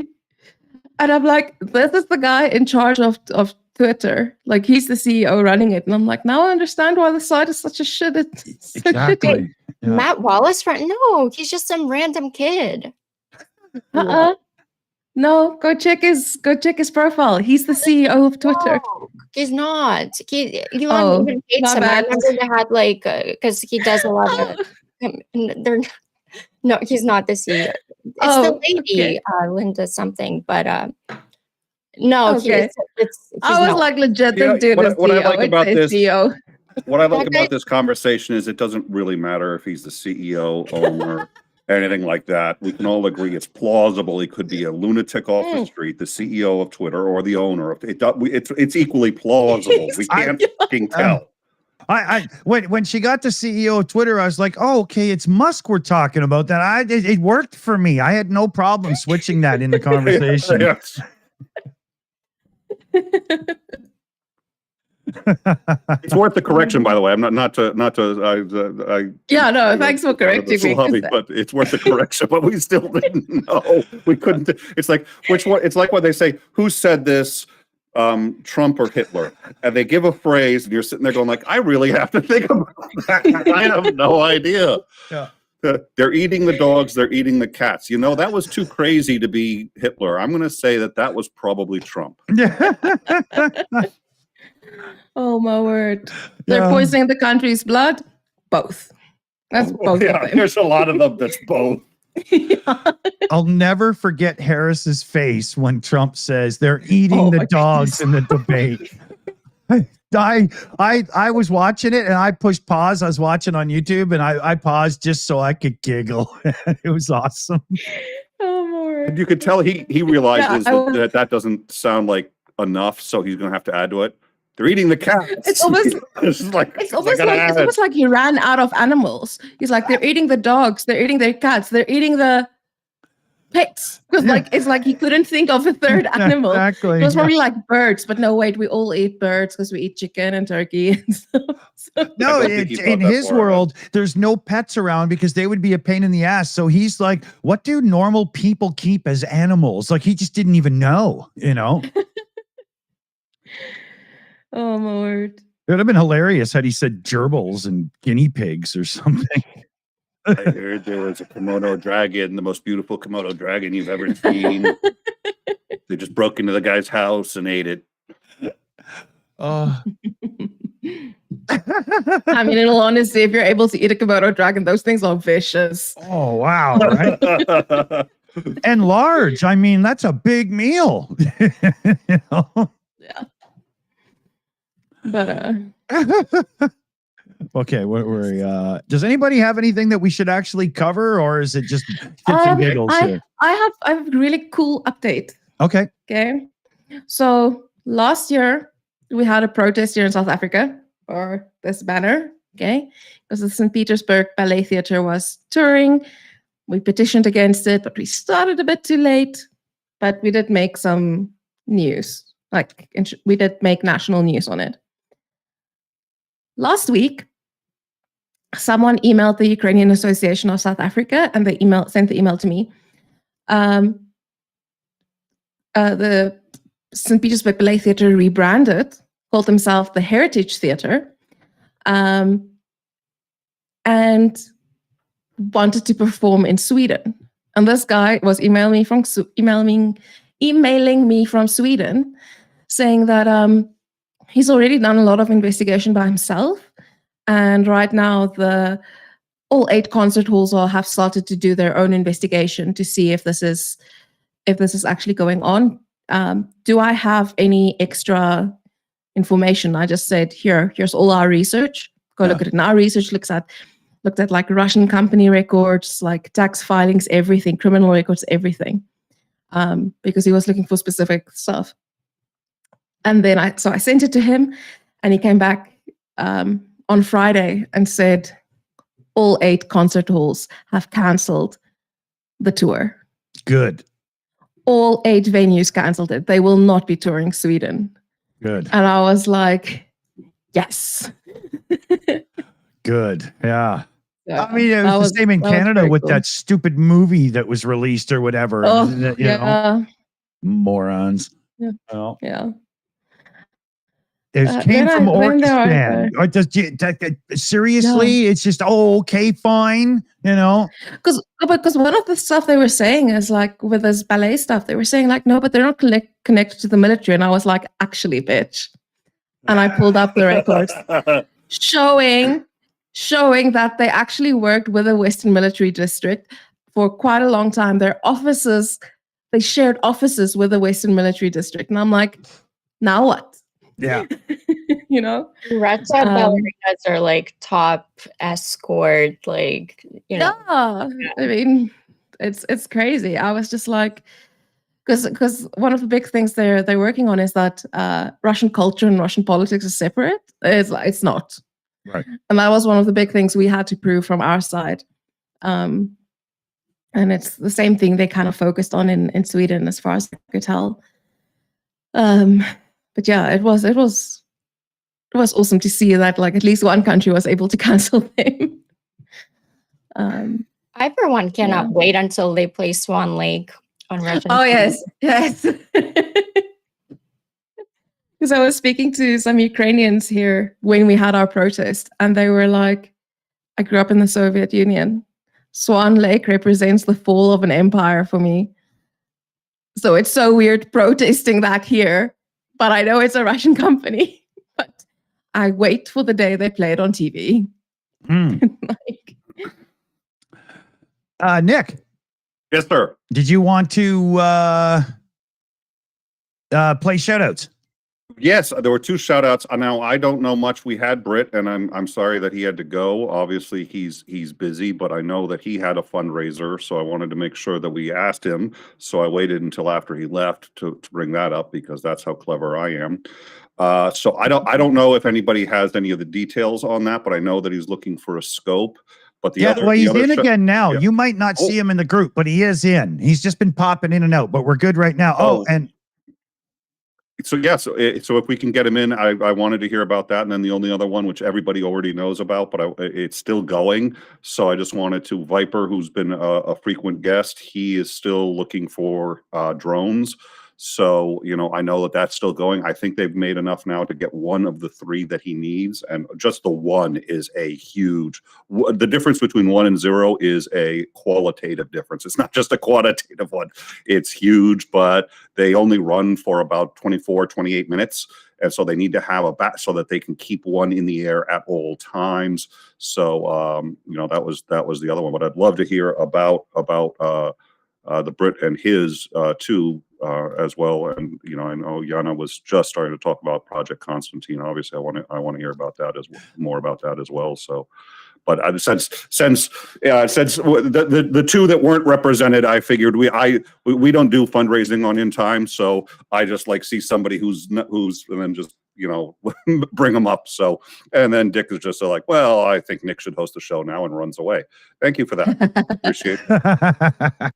Speaker 4: And I'm like, this is the guy in charge of Twitter. Like he's the CEO running it. And I'm like, now I understand why the site is such a shit. It's so shitty.
Speaker 1: Exactly. Yeah.
Speaker 2: Matt Wallace, no, he's just some random kid.
Speaker 4: No, go check his profile. He's the CEO of Twitter.
Speaker 2: No, he's not. Elon
Speaker 4: Oh,
Speaker 2: even hates
Speaker 4: my
Speaker 2: him. I
Speaker 4: bad.
Speaker 2: remember they had like because he does a lot of. They're no, he's not the CEO. It's the lady, Linda something, but no,
Speaker 4: Okay.
Speaker 2: it's
Speaker 4: I was
Speaker 2: not.
Speaker 4: like legit.
Speaker 3: You know,
Speaker 4: Dude,
Speaker 3: what I like about this-
Speaker 4: CEO.
Speaker 3: What I like
Speaker 2: Okay.
Speaker 3: about this conversation is it doesn't really matter if he's the CEO, owner, anything like that. We can all agree it's plausible. He could be a lunatic off the street, the CEO of Twitter, or the owner of it. It's equally plausible. We can't fucking tell.
Speaker 1: When she got the CEO of Twitter, I was like, oh, okay, it's Musk we're talking about. That it worked for me. I had no problem switching that in the conversation.
Speaker 3: Yes. It's worth the correction, by the way. I'm not to
Speaker 4: Yeah, no, thanks for correcting me.
Speaker 3: but it's worth the correction. But we still didn't know. We couldn't. It's like which one? It's like when they say, "Who said this?" Trump or Hitler, and they give a phrase, and you're sitting there going, "Like, I really have to think about that. I have no idea."
Speaker 1: Yeah.
Speaker 3: They're eating the dogs. They're eating the cats. You know, that was too crazy to be Hitler. I'm going to say that was probably Trump.
Speaker 4: Oh my word! They're poisoning the country's blood. Both. That's both.
Speaker 3: Yeah,
Speaker 4: of them.
Speaker 3: there's a lot of them. That's both.
Speaker 1: I'll never forget Harris's face when Trump says they're eating the dogs in the debate. I was watching it and I pushed pause. I was watching on YouTube and I paused just so I could giggle. It was awesome.
Speaker 4: Oh my word!
Speaker 3: And you could tell he realizes that doesn't sound like enough, so he's going to have to add to it. They're eating the cats.
Speaker 4: It's almost
Speaker 3: it's
Speaker 4: almost like he ran out of animals. He's like, they're eating the dogs, they're eating their cats, they're eating the pets. Because it's like he couldn't think of a third animal.
Speaker 1: Exactly.
Speaker 4: It was probably like birds, but no, wait, we all eat birds because we eat chicken and turkey and stuff.
Speaker 1: No, in his world, there's no pets around because they would be a pain in the ass. So he's like, what do normal people keep as animals? Like he just didn't even know, you know?
Speaker 4: Oh my word.
Speaker 1: It would have been hilarious had he said gerbils and guinea pigs or something.
Speaker 3: I heard there was a Komodo dragon, the most beautiful Komodo dragon you've ever seen. They just broke into the guy's house and ate it.
Speaker 1: Oh.
Speaker 4: I mean, in all honesty, if you're able to eat a Komodo dragon, those things are vicious.
Speaker 1: Oh, wow. Right? And large. I mean, that's a big meal. You know?
Speaker 4: Yeah. But
Speaker 1: okay, does anybody have anything that we should actually cover, or is it just shits and giggles here?
Speaker 4: I have a really cool update.
Speaker 1: Okay.
Speaker 4: Okay. So last year we had a protest here in South Africa for this banner. Okay. Because the St. Petersburg Ballet Theatre was touring. We petitioned against it, but we started a bit too late. But we did make some news. We did make national news on it. Last week, someone emailed the Ukrainian Association of South Africa, and they sent the email to me. The St. Petersburg Ballet Theatre rebranded, called themselves the Heritage Theatre, and wanted to perform in Sweden. And this guy was emailing me from Sweden, saying that he's already done a lot of investigation by himself, and right now all 8 concert halls have started to do their own investigation to see if this is actually going on. Do I have any extra information? I just said, here's all our research. Go look at it. And our research looked at like Russian company records, like tax filings, everything, criminal records, everything, because he was looking for specific stuff. And then I sent it to him, and he came back on Friday and said all 8 concert halls have cancelled the tour.
Speaker 1: Good.
Speaker 4: All 8 venues cancelled it. They will not be touring Sweden.
Speaker 1: Good.
Speaker 4: And I was like, yes.
Speaker 1: Good. Yeah.
Speaker 4: Yeah.
Speaker 1: I mean, it was the same in Canada with that stupid movie that was released or whatever.
Speaker 4: Oh,
Speaker 1: You know? Morons.
Speaker 4: Yeah.
Speaker 1: Oh.
Speaker 4: Yeah.
Speaker 1: came from
Speaker 4: when they are
Speaker 1: Orkistan. Or seriously, it's just okay, fine,
Speaker 4: because one of the stuff they were saying is like with this ballet stuff, they were saying like, no, but they're not connected to the military, and I was like, actually, bitch, and I pulled up the records showing that they actually worked with the Western Military District for quite a long time. Their offices, they shared offices with the Western Military District, and I'm like, now what?
Speaker 1: Yeah.
Speaker 2: Russia ballerinas are like top escort, like
Speaker 4: Yeah, I mean, it's crazy. I was just like, because one of the big things they're working on is that Russian culture and Russian politics is separate. It's not,
Speaker 1: right?
Speaker 4: And that was one of the big things we had to prove from our side. And it's the same thing they kind of focused on in Sweden, as far as I could tell. But yeah, it was awesome to see that like at least one country was able to cancel them.
Speaker 2: I, for one, cannot wait until they play Swan Lake on Russian.
Speaker 4: Oh, yes. Because I was speaking to some Ukrainians here when we had our protest, and they were like, I grew up in the Soviet Union. Swan Lake represents the fall of an empire for me. So it's so weird protesting that here, but I know it's a Russian company. But I wait for the day they play it on TV.
Speaker 1: Nick.
Speaker 3: Yes, sir.
Speaker 1: Did you want to play shoutouts?
Speaker 3: Yes, there were 2 shout outs. Now, I don't know much. We had Britt, and I'm sorry that he had to go. Obviously, he's busy, but I know that he had a fundraiser, so I wanted to make sure that we asked him. So I waited until after he left to bring that up, because that's how clever I am. So I don't know if anybody has any of the details on that, but I know that he's looking for a scope. But he's
Speaker 1: in again now. Yeah. You might not see him in the group, but he is in. He's just been popping in and out, but we're good right now.
Speaker 3: So if we can get him in, I wanted to hear about that. And then the only other one, which everybody already knows about, but it's still going. So I just wanted to, Viper, who's been a frequent guest, he is still looking for drones. So, I know that that's still going. I think they've made enough now to get one of the 3 that he needs. And just the one is a huge, the difference between 1 and 0 is a qualitative difference. It's not just a quantitative one. It's huge, but they only run for about 24, 28 minutes. And so they need to have a bat so that they can keep one in the air at all times. So, that was the other one. But I'd love to hear about the Brit and his too, as well. And I know Yana was just starting to talk about Project Constantine. Obviously, I want to hear about that more about that as well. So, but since the 2 that weren't represented, I figured we don't do fundraising on In Time, so I just like see somebody who's and then just bring them up. So, and then Dick is just like, well, I think Nick should host the show now, and runs away. Thank you for that. Appreciate it.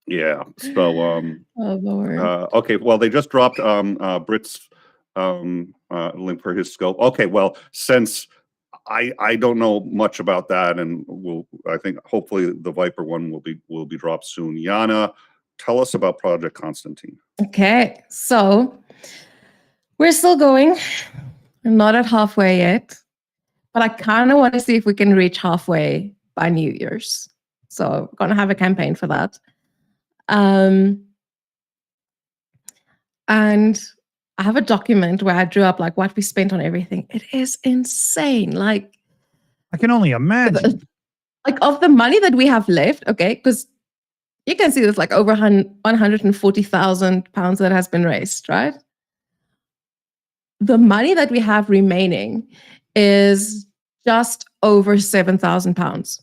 Speaker 3: Yeah. So,
Speaker 4: oh Lord.
Speaker 3: Okay. Well, they just dropped Britt's link for his scope. Okay. Well, since I don't know much about that, and I think hopefully the Viper one will be dropped soon. Yana, tell us about Project Constantine.
Speaker 4: Okay. So we're still going. We're not at halfway yet, but I kind of want to see if we can reach halfway by New Year's. So we're going to have a campaign for that. And I have a document where I drew up like what we spent on everything. It is insane. Like,
Speaker 1: I can only imagine.
Speaker 4: Like, of the money that we have left, okay, because you can see there's like over 140,000 pounds that has been raised, right? The money that we have remaining is just over 7,000 pounds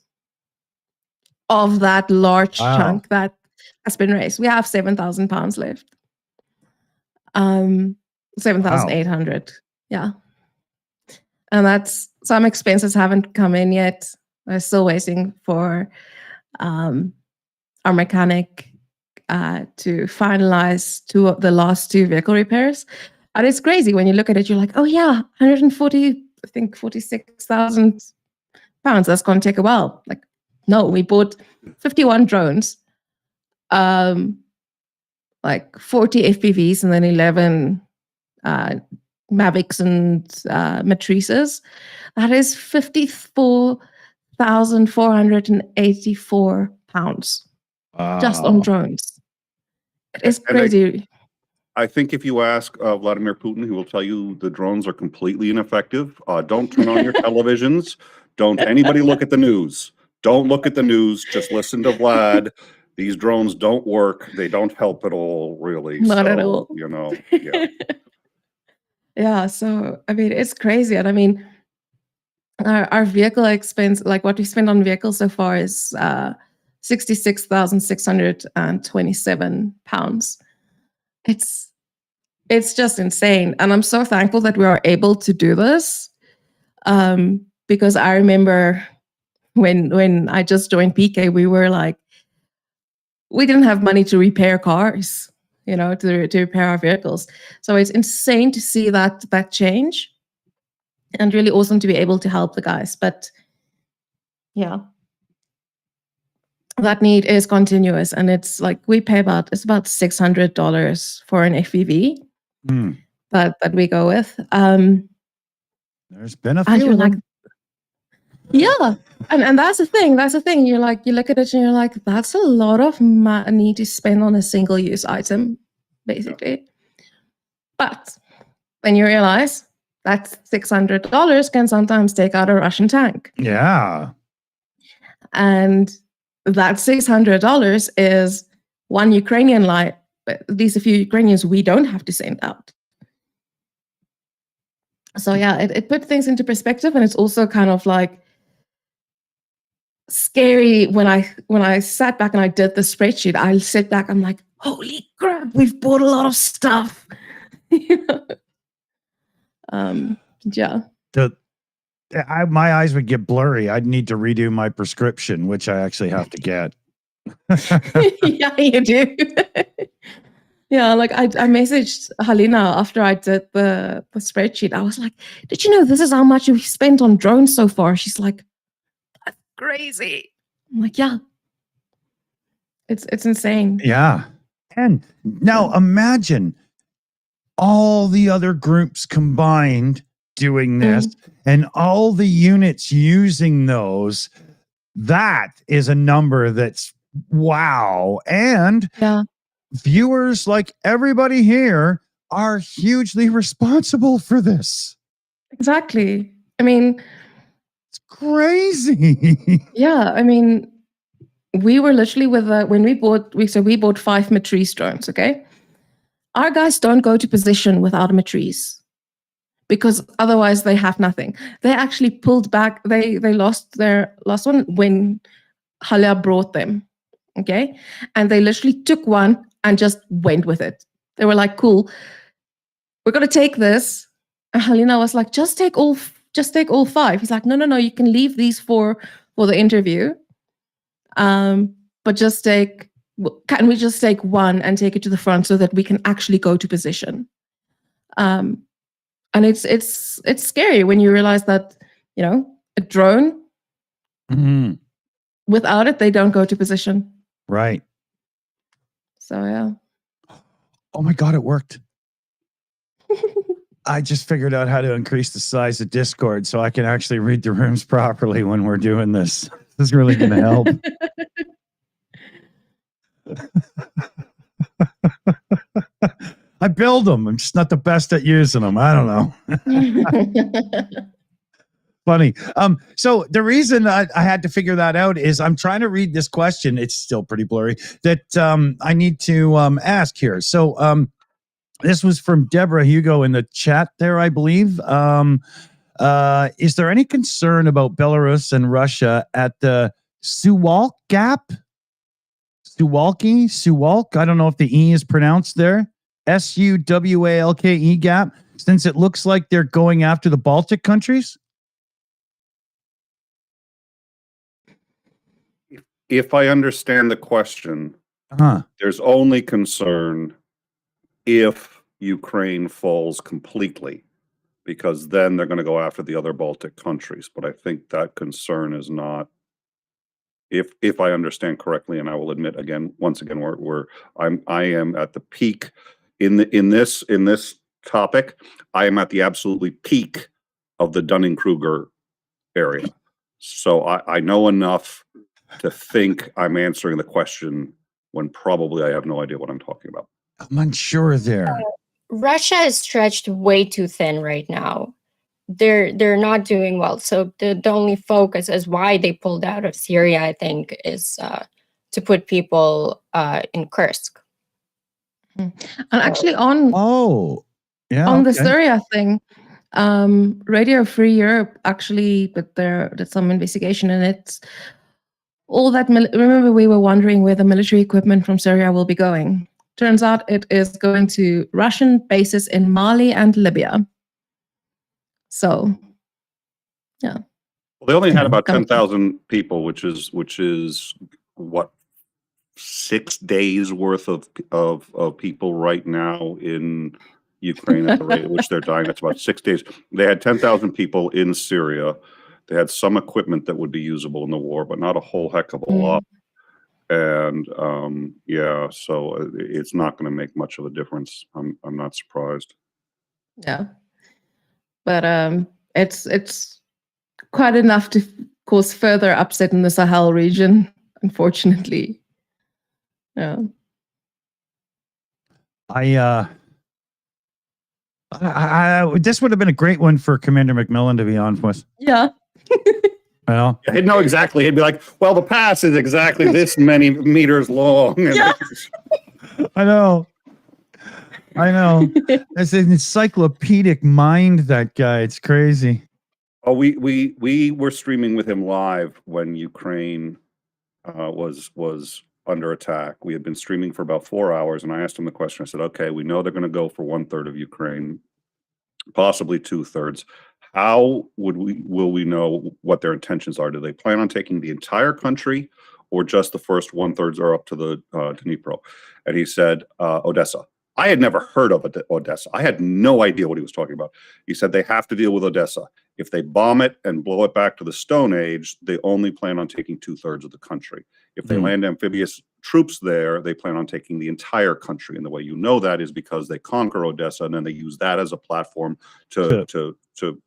Speaker 4: of that large chunk that has been raised. We have 7,000 pounds left. 7,800. Yeah. And that's, some expenses haven't come in yet. We're still waiting for our mechanic to finalize the last 2 vehicle repairs. And it's crazy when you look at it, you're like, oh yeah, 46,000 pounds. That's going to take a while. Like, no, we bought 51 drones, like 40 FPVs, and then 11 Mavics and matrices. That is £54,484 just on
Speaker 1: Wow.
Speaker 4: drones. It is
Speaker 3: And
Speaker 4: crazy.
Speaker 3: I think if you ask Vladimir Putin, he will tell you the drones are completely ineffective. Don't turn on your televisions. Don't anybody look at the news. Don't look at the news. Just listen to Vlad. These drones don't work. They don't help at all, really.
Speaker 4: Not at all.
Speaker 3: You know, yeah.
Speaker 4: Yeah, so I mean, it's crazy. And I mean, our vehicle expense, like what we spent on vehicles so far, is £66,627. It's just insane, and I'm so thankful that we are able to do this. Because I remember when I just joined PK, we were like, we didn't have money to repair cars, you know, to repair our vehicles. So it's insane to see that change, and really awesome to be able to help the guys. But yeah, that need is continuous, and it's like we pay about $600 for an FPV that we go with.
Speaker 1: There's been a
Speaker 4: And
Speaker 1: few
Speaker 4: you're
Speaker 1: of
Speaker 4: like,
Speaker 1: them.
Speaker 4: yeah, and that's the thing. That's the thing. You're like, you look at it and you're like, that's a lot of money to spend on a single-use item, basically. But then you realize that $600 can sometimes take out a Russian tank,
Speaker 1: Yeah.
Speaker 4: and that $600 is one Ukrainian life. At least a few Ukrainians we don't have to send out. So yeah, it put things into perspective, and it's also kind of like scary when I sat back and I did the spreadsheet. I sit back, I'm like, holy crap, we've bought a lot of stuff. You know? Yeah.
Speaker 1: My eyes would get blurry. I'd need to redo my prescription, which I actually have to get.
Speaker 4: Yeah, you do. Yeah, like I messaged Halina after I did the spreadsheet. I was like, did you know this is how much we've spent on drones so far? She's like, that's crazy. I'm like, yeah. It's insane.
Speaker 1: Yeah. And now imagine all the other groups combined doing this and all the units using those. That is a number that's wow. And
Speaker 4: Yeah.
Speaker 1: viewers like everybody here are hugely responsible for this.
Speaker 4: Exactly. I mean,
Speaker 1: it's crazy.
Speaker 4: Yeah, I mean, we were literally with when we bought 5 matrice drones, okay? Our guys don't go to position without a matrice because otherwise they have nothing. They actually pulled back. They lost their last one when Halia brought them, okay? And they literally took one and just went with it. They were like, cool, we're going to take this. And Halina was like, just take all 5. He's like, no, you can leave these for the interview. But can we just take one and take it to the front so that we can actually go to position? And it's scary when you realize that, you know, a drone, without it, they don't go to position.
Speaker 1: Right.
Speaker 4: So, yeah.
Speaker 1: Oh my God, it worked. I just figured out how to increase the size of Discord so I can actually read the rooms properly when we're doing this. This is really going to help. I build them. I'm just not the best at using them. I don't know. Funny. So the reason I had to figure that out is I'm trying to read this question. It's still pretty blurry that I need to ask here. So this was from Deborah Hugo in the chat there, I believe. Is there any concern about Belarus and Russia at the Suwalk Gap? Suwalk. I don't know if the E is pronounced there. Suwalke gap, since it looks like they're going after the Baltic countries?
Speaker 3: If I understand the question, there's only concern if Ukraine falls completely, because then they're going to go after the other Baltic countries. But I think that concern is not, if I understand correctly, and I will admit again, once again, I am at the peak in this topic, I am at the absolutely peak of the Dunning-Kruger area. So I know enough to think I'm answering the question when probably I have no idea what I'm talking about.
Speaker 1: I'm unsure there.
Speaker 2: Russia is stretched way too thin right now. They're not doing well. So the only focus is why they pulled out of Syria, I think, is to put people in Kursk.
Speaker 4: And actually on the Syria thing, Radio Free Europe actually did some investigation, and it's all that. Remember, we were wondering where the military equipment from Syria will be going. Turns out it is going to Russian bases in Mali and Libya. So, yeah.
Speaker 3: Well, they only had about 10,000 people, which is what, 6 days worth of people right now in Ukraine at the rate at which they're dying. That's about 6 days. They had 10,000 people in Syria. They had some equipment that would be usable in the war, but not a whole heck of a lot. And so it's not going to make much of a difference. I'm not surprised.
Speaker 4: Yeah, but it's quite enough to cause further upset in the Sahel region, unfortunately. Yeah.
Speaker 1: This would have been a great one for Commander McMillan to be on with.
Speaker 4: Yeah.
Speaker 1: Well,
Speaker 3: he'd know exactly. He'd be like, well, the pass is exactly this many meters long.
Speaker 4: Yeah.
Speaker 1: I know. It's an encyclopedic mind, that guy. It's crazy.
Speaker 3: Oh, we were streaming with him live when Ukraine was under attack. We had been streaming for about 4 hours, and I asked him the question. I said, okay, we know they're going to go for 1/3 of Ukraine, possibly 2/3. How will we know what their intentions are? Do they plan on taking the entire country, or just the first 1/3 are up to the Dnipro? And he said, Odessa. I had never heard of Odessa. I had no idea what he was talking about. He said they have to deal with Odessa. If they bomb it and blow it back to the Stone Age, they only plan on taking 2/3 of the country. If they land amphibious troops there, they plan on taking the entire country. And the way you know that is because they conquer Odessa, and then they use that as a platform to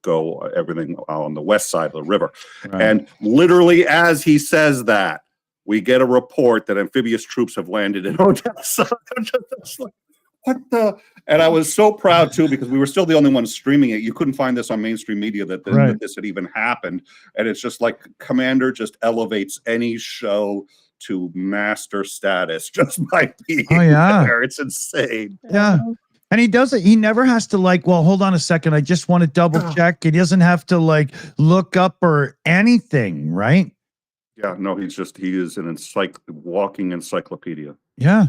Speaker 3: go everything on the west side of the river. Right. And literally as he says that, we get a report that amphibious troops have landed in Odessa. What the? And I was so proud too, because we were still the only ones streaming it. You couldn't find this on mainstream media that this had even happened. And it's just like Commander just elevates any show to master status just by being there. It's insane.
Speaker 1: Yeah. And he does it. He never has to well, hold on a second. I just want to double check. He doesn't have to look up or anything, right?
Speaker 3: Yeah, no, he is an walking encyclopedia.
Speaker 1: Yeah.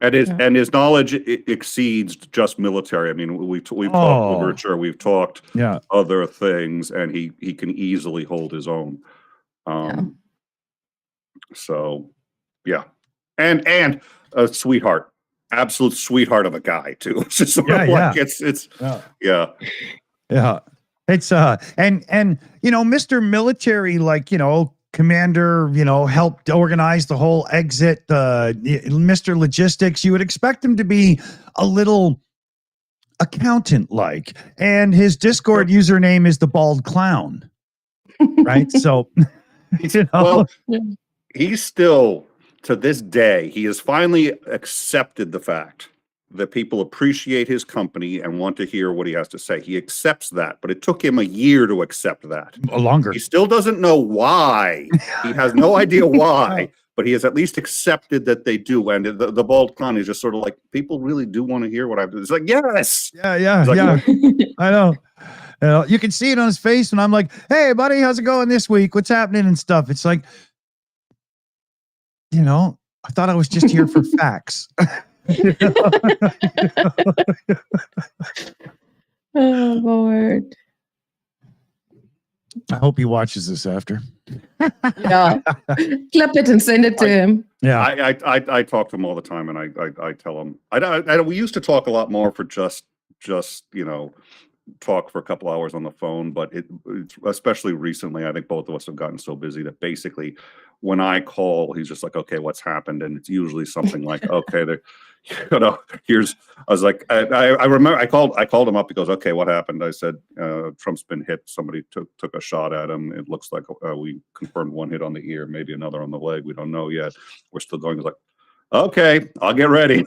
Speaker 3: And his knowledge exceeds just military. I mean, we've talked literature, we've talked other things, and he can easily hold his own. So, yeah, and a sweetheart, absolute sweetheart of a guy too. It's just sort of like it's It's
Speaker 1: and Mr. Military, Commander, helped organize the whole exit, Mr. Logistics. You would expect him to be a little accountant-like. And his Discord username is the Bald Clown, right? So,
Speaker 3: well, he's still, to this day, he has finally accepted the fact that people appreciate his company and want to hear what he has to say. He accepts that, but it took him a year to accept that.
Speaker 1: Longer.
Speaker 3: He still doesn't know why. He has no idea why, but he has at least accepted that they do. And the Bald Clown is just sort of like, people really do want to hear what I have. It's like, yes.
Speaker 1: Yeah. I know. You can see it on his face, and I'm like, hey, buddy, how's it going this week? What's happening and stuff? It's like, I thought I was just here for facts.
Speaker 4: Oh Lord.
Speaker 1: I hope he watches this after.
Speaker 4: Yeah. Clip it and send it to him.
Speaker 1: Yeah.
Speaker 3: I talk to him all the time, and I tell him we used to talk a lot more for just talk for a couple hours on the phone, but it's especially recently, I think both of us have gotten so busy that basically when I call, he's just like, okay, what's happened? And it's usually something like, okay, you know, I was like, I remember I called him up. He goes, okay, what happened? I said, Trump's been hit. Somebody took a shot at him. It looks like we confirmed one hit on the ear, maybe another on the leg. We don't know yet. We're still going. He's like, okay, I'll get ready.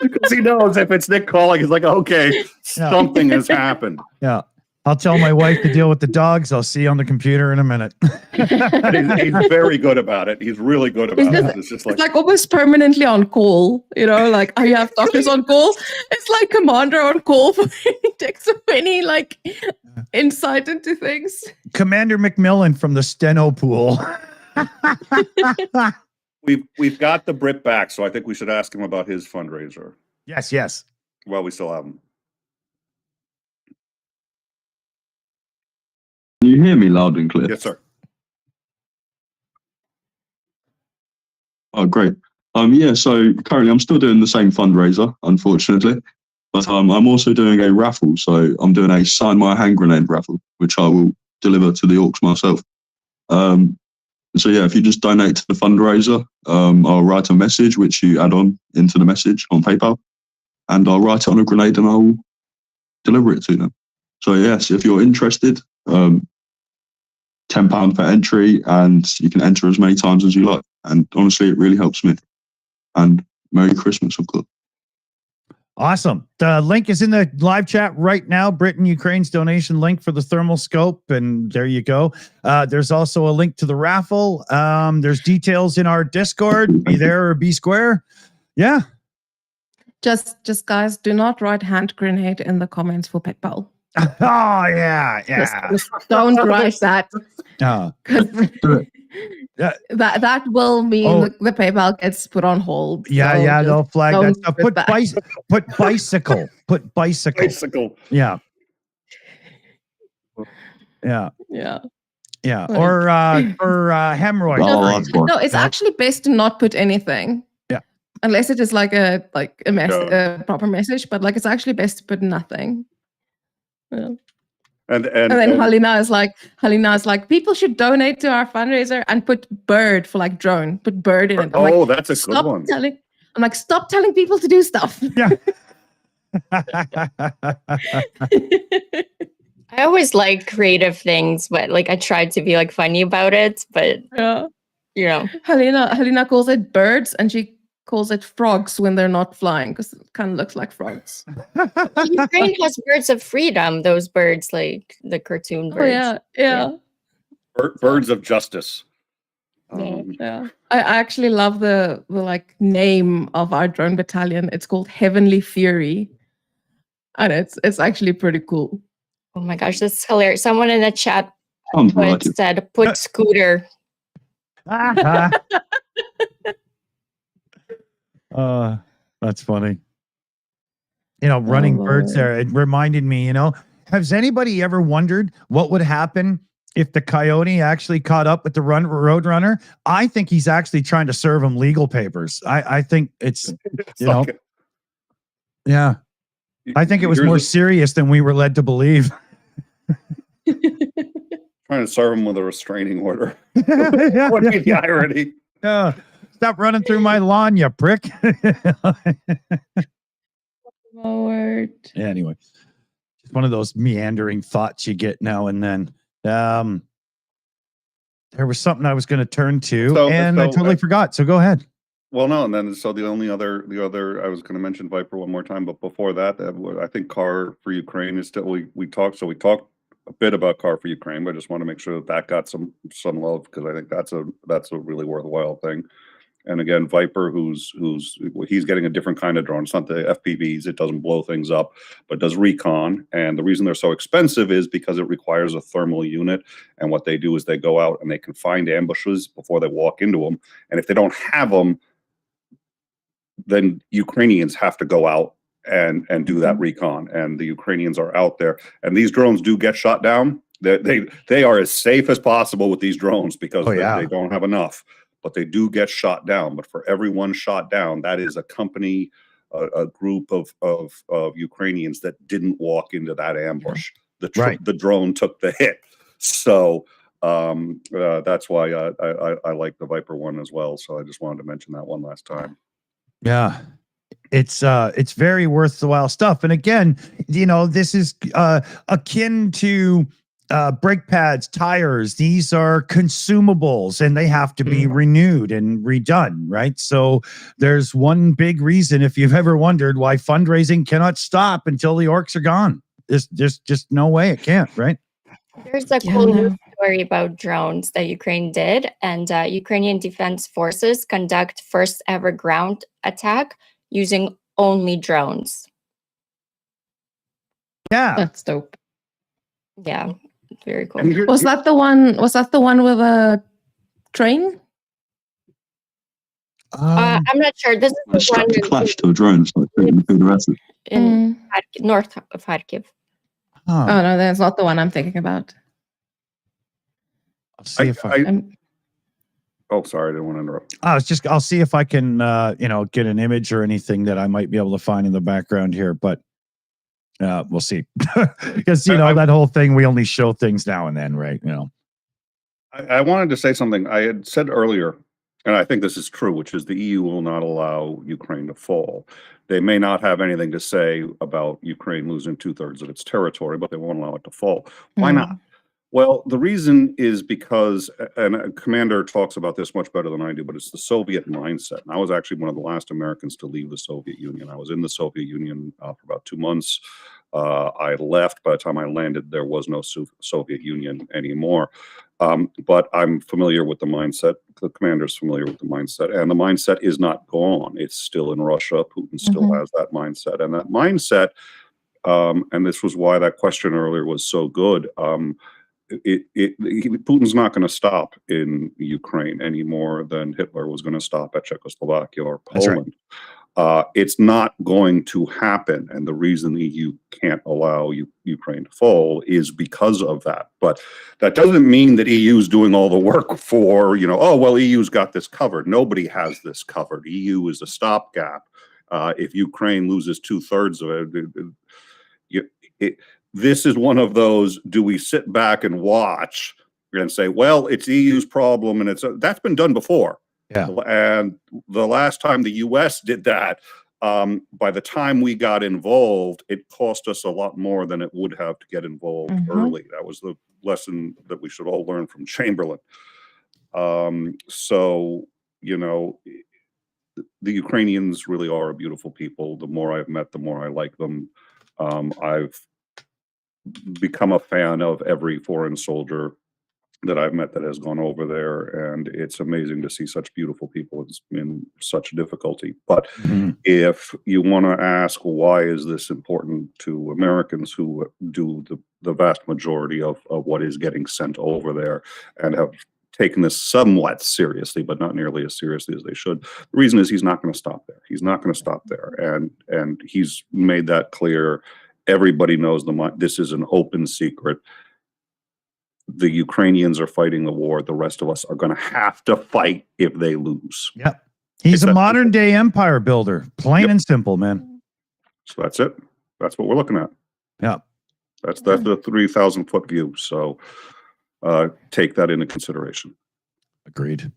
Speaker 3: Because he knows if it's Nick calling, he's like, okay, something has happened.
Speaker 1: Yeah. I'll tell my wife to deal with the dogs. I'll see you on the computer in a minute.
Speaker 3: He's very good about it. He's really good about it. It's just
Speaker 4: like almost permanently on call, you know, like you have doctors on call. It's like commander on call for any takes so many like insight into things.
Speaker 1: Commander McMillan from the Steno pool.
Speaker 3: We've got the Brit back, so I think we should ask him about his fundraiser.
Speaker 1: Yes.
Speaker 3: Well, we still have him.
Speaker 5: Can you hear me loud and clear?
Speaker 3: Yes, sir.
Speaker 5: Oh, great. Yeah, so currently I'm still doing the same fundraiser, unfortunately, but I'm also doing a raffle. So I'm doing a Sign My Hand Grenade raffle, which I will deliver to the Orcs myself. So yeah, if you just donate to the fundraiser, I'll write a message which you add on into the message on PayPal, and I'll write it on a grenade and I'll deliver it to them. So yes, if you're interested, £10 per entry, and you can enter as many times as you like. And honestly, it really helps me. And Merry Christmas, of course.
Speaker 1: Awesome. The link is in the live chat right now. Britain, Ukraine's donation link for the thermal scope. And there you go. There's also a link to the raffle. There's details in our Discord. Be there or be square. Yeah.
Speaker 4: Just guys, do not write hand grenade in the comments for PayPal.
Speaker 1: Oh, yeah.
Speaker 4: Just don't write that.
Speaker 1: Oh.
Speaker 4: That will mean the PayPal gets put on hold.
Speaker 1: Yeah, they'll flag that stuff. Put bicycle. Put bicycle.
Speaker 3: Bicycle.
Speaker 1: Yeah. Or hemorrhoid.
Speaker 4: No, it's actually best to not put anything.
Speaker 1: Yeah.
Speaker 4: Unless it is like a proper message, but like it's actually best to put nothing. Yeah. And then Halina is like, people should donate to our fundraiser and put bird for like drone. Put bird in it. I'm like,
Speaker 3: that's a good one.
Speaker 4: Stop telling people to do stuff.
Speaker 1: Yeah.
Speaker 2: I always like creative things, but like I tried to be like funny about it, but you know.
Speaker 4: Halina calls it birds and she calls it frogs when they're not flying because it kind of looks like frogs.
Speaker 2: Ukraine has birds of freedom, those birds, like the cartoon birds.
Speaker 4: Yeah.
Speaker 3: Birds of justice.
Speaker 4: I actually love the like name of our drone battalion. It's called Heavenly Fury. And it's actually pretty cool.
Speaker 2: Oh my gosh, that's hilarious. Someone in the chat said put scooter.
Speaker 1: That's funny. Running birds there. It reminded me, has anybody ever wondered what would happen if the coyote actually caught up with the roadrunner? I think he's actually trying to serve him legal papers. I think it's yeah. I think it was more serious than we were led to believe.
Speaker 3: Trying to serve him with a restraining order. What would be the irony?
Speaker 1: Stop running through my lawn, you prick.
Speaker 4: Lord.
Speaker 1: Yeah, anyway, just one of those meandering thoughts you get now and then. There was something I was going to turn to, and I totally forgot. So go ahead.
Speaker 3: Well, no, and then so the other I was going to mention Viper one more time, but before that, I think Car4Ukraine is still we talked a bit about Car4Ukraine, but I just want to make sure that got some love because I think that's a really worthwhile thing. And again, Viper, he's getting a different kind of drone. It's not the FPVs; it doesn't blow things up, but does recon. And the reason they're so expensive is because it requires a thermal unit. And what they do is they go out and they can find ambushes before they walk into them. And if they don't have them, then Ukrainians have to go out and do that recon. And the Ukrainians are out there, and these drones do get shot down. They are as safe as possible with these drones because they don't have enough. But they do get shot down. But for every one shot down, that is a company, a group of Ukrainians that didn't walk into that ambush. The drone took the hit. So that's why I like the Viper one as well. So I just wanted to mention that one last time.
Speaker 1: Yeah. It's very worthwhile stuff. And again, this is akin to brake pads, tires. These are consumables and they have to be renewed and redone, right? So there's one big reason, if you've ever wondered why fundraising cannot stop until the orcs are gone. There's just no way it can't, right?
Speaker 2: There's a cool news story about drones that Ukraine did, and Ukrainian Defense Forces conduct first ever ground attack using only drones.
Speaker 1: Yeah,
Speaker 4: That's dope.
Speaker 2: Yeah, very cool.
Speaker 4: Was that the one with a train?
Speaker 2: I'm not sure. This is
Speaker 5: A
Speaker 2: the one
Speaker 5: strapped clash to a drone. It's like through the rest of it.
Speaker 2: in north of Kharkiv.
Speaker 4: Oh no, that's not the one I'm thinking about.
Speaker 1: I'll see if I
Speaker 3: Oh, sorry, I didn't want to interrupt.
Speaker 1: I'll see if I can, get an image or anything that I might be able to find in the background here, but we'll see. Because, that whole thing, we only show things now and then, right?
Speaker 3: I wanted to say something I had said earlier, and I think this is true, which is the EU will not allow Ukraine to fall. They may not have anything to say about Ukraine losing 2/3 of its territory, but they won't allow it to fall. Why not? Well, the reason is because, and a commander talks about this much better than I do, but it's the Soviet mindset. And I was actually one of the last Americans to leave the Soviet Union. I was in the Soviet Union for about 2 months. I left. By the time I landed, there was no Soviet Union anymore. But I'm familiar with the mindset. The commander's familiar with the mindset. And the mindset is not gone. It's still in Russia. Putin still has that mindset. And that mindset, and this was why that question earlier was so good, Putin's not going to stop in Ukraine any more than Hitler was going to stop at Czechoslovakia or Poland. Right. It's not going to happen, and the reason the EU can't allow Ukraine to fall is because of that. But that doesn't mean that EU is doing all the work for, EU's got this covered. Nobody has this covered. EU is a stopgap. If Ukraine loses 2/3 of it, this is one of those, do we sit back and watch and say, well, it's EU's problem, and that's been done before.
Speaker 1: Yeah.
Speaker 3: And the last time the US did that, by the time we got involved, it cost us a lot more than it would have to get involved early. That was the lesson that we should all learn from Chamberlain. The Ukrainians really are a beautiful people. The more I've met, the more I like them. I've become a fan of every foreign soldier that I've met that has gone over there, and it's amazing to see such beautiful people in such difficulty. But if you want to ask why is this important to Americans who do the vast majority of what is getting sent over there and have taken this somewhat seriously, but not nearly as seriously as they should, the reason is he's not going to stop there. He's not going to stop there, and he's made that clear. Everybody knows this is an open secret. The Ukrainians are fighting the war. The rest of us are going to have to fight if they lose.
Speaker 1: Yep. He's a modern day empire builder, plain and simple, man.
Speaker 3: So that's it. That's what we're looking at.
Speaker 1: Yeah.
Speaker 3: That's the 3,000-foot view. So take that into consideration.
Speaker 1: Agreed.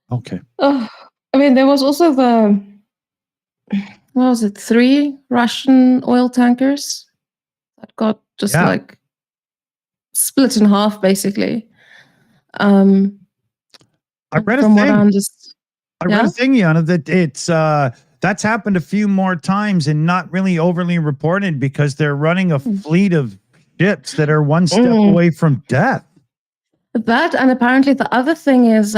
Speaker 1: Okay.
Speaker 4: Oh, I mean, there was also what was it, 3 Russian oil tankers that got just split in half, basically.
Speaker 1: I read a thing. I read a thing, Yana, that it's that's happened a few more times and not really overly reported because they're running a fleet of ships that are one step away from death.
Speaker 4: That, and apparently the other thing is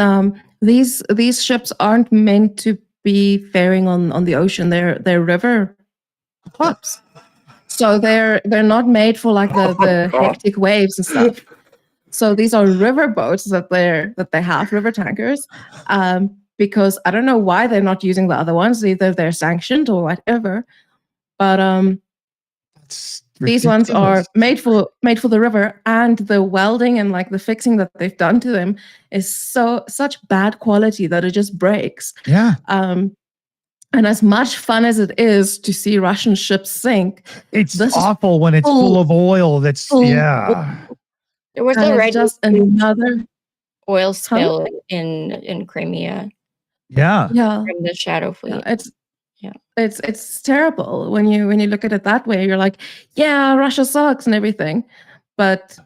Speaker 4: these ships aren't meant to be faring on the ocean. They're river ships. So they're not made for like the hectic waves and stuff. So these are river boats that they have, river tankers. Because I don't know why they're not using the other ones. Either they're sanctioned or whatever. But these ones are made for the river, and the welding and like the fixing that they've done to them is such bad quality that it just breaks.
Speaker 1: Yeah.
Speaker 4: And as much fun as it is to see Russian ships sink,
Speaker 1: it's awful when it's full of oil. That's
Speaker 2: It was already
Speaker 4: just another
Speaker 2: oil spill in Crimea
Speaker 1: Yeah.
Speaker 2: from the Shadow Fleet.
Speaker 4: It's terrible when you look at it that way. You're like, yeah, Russia sucks and everything, but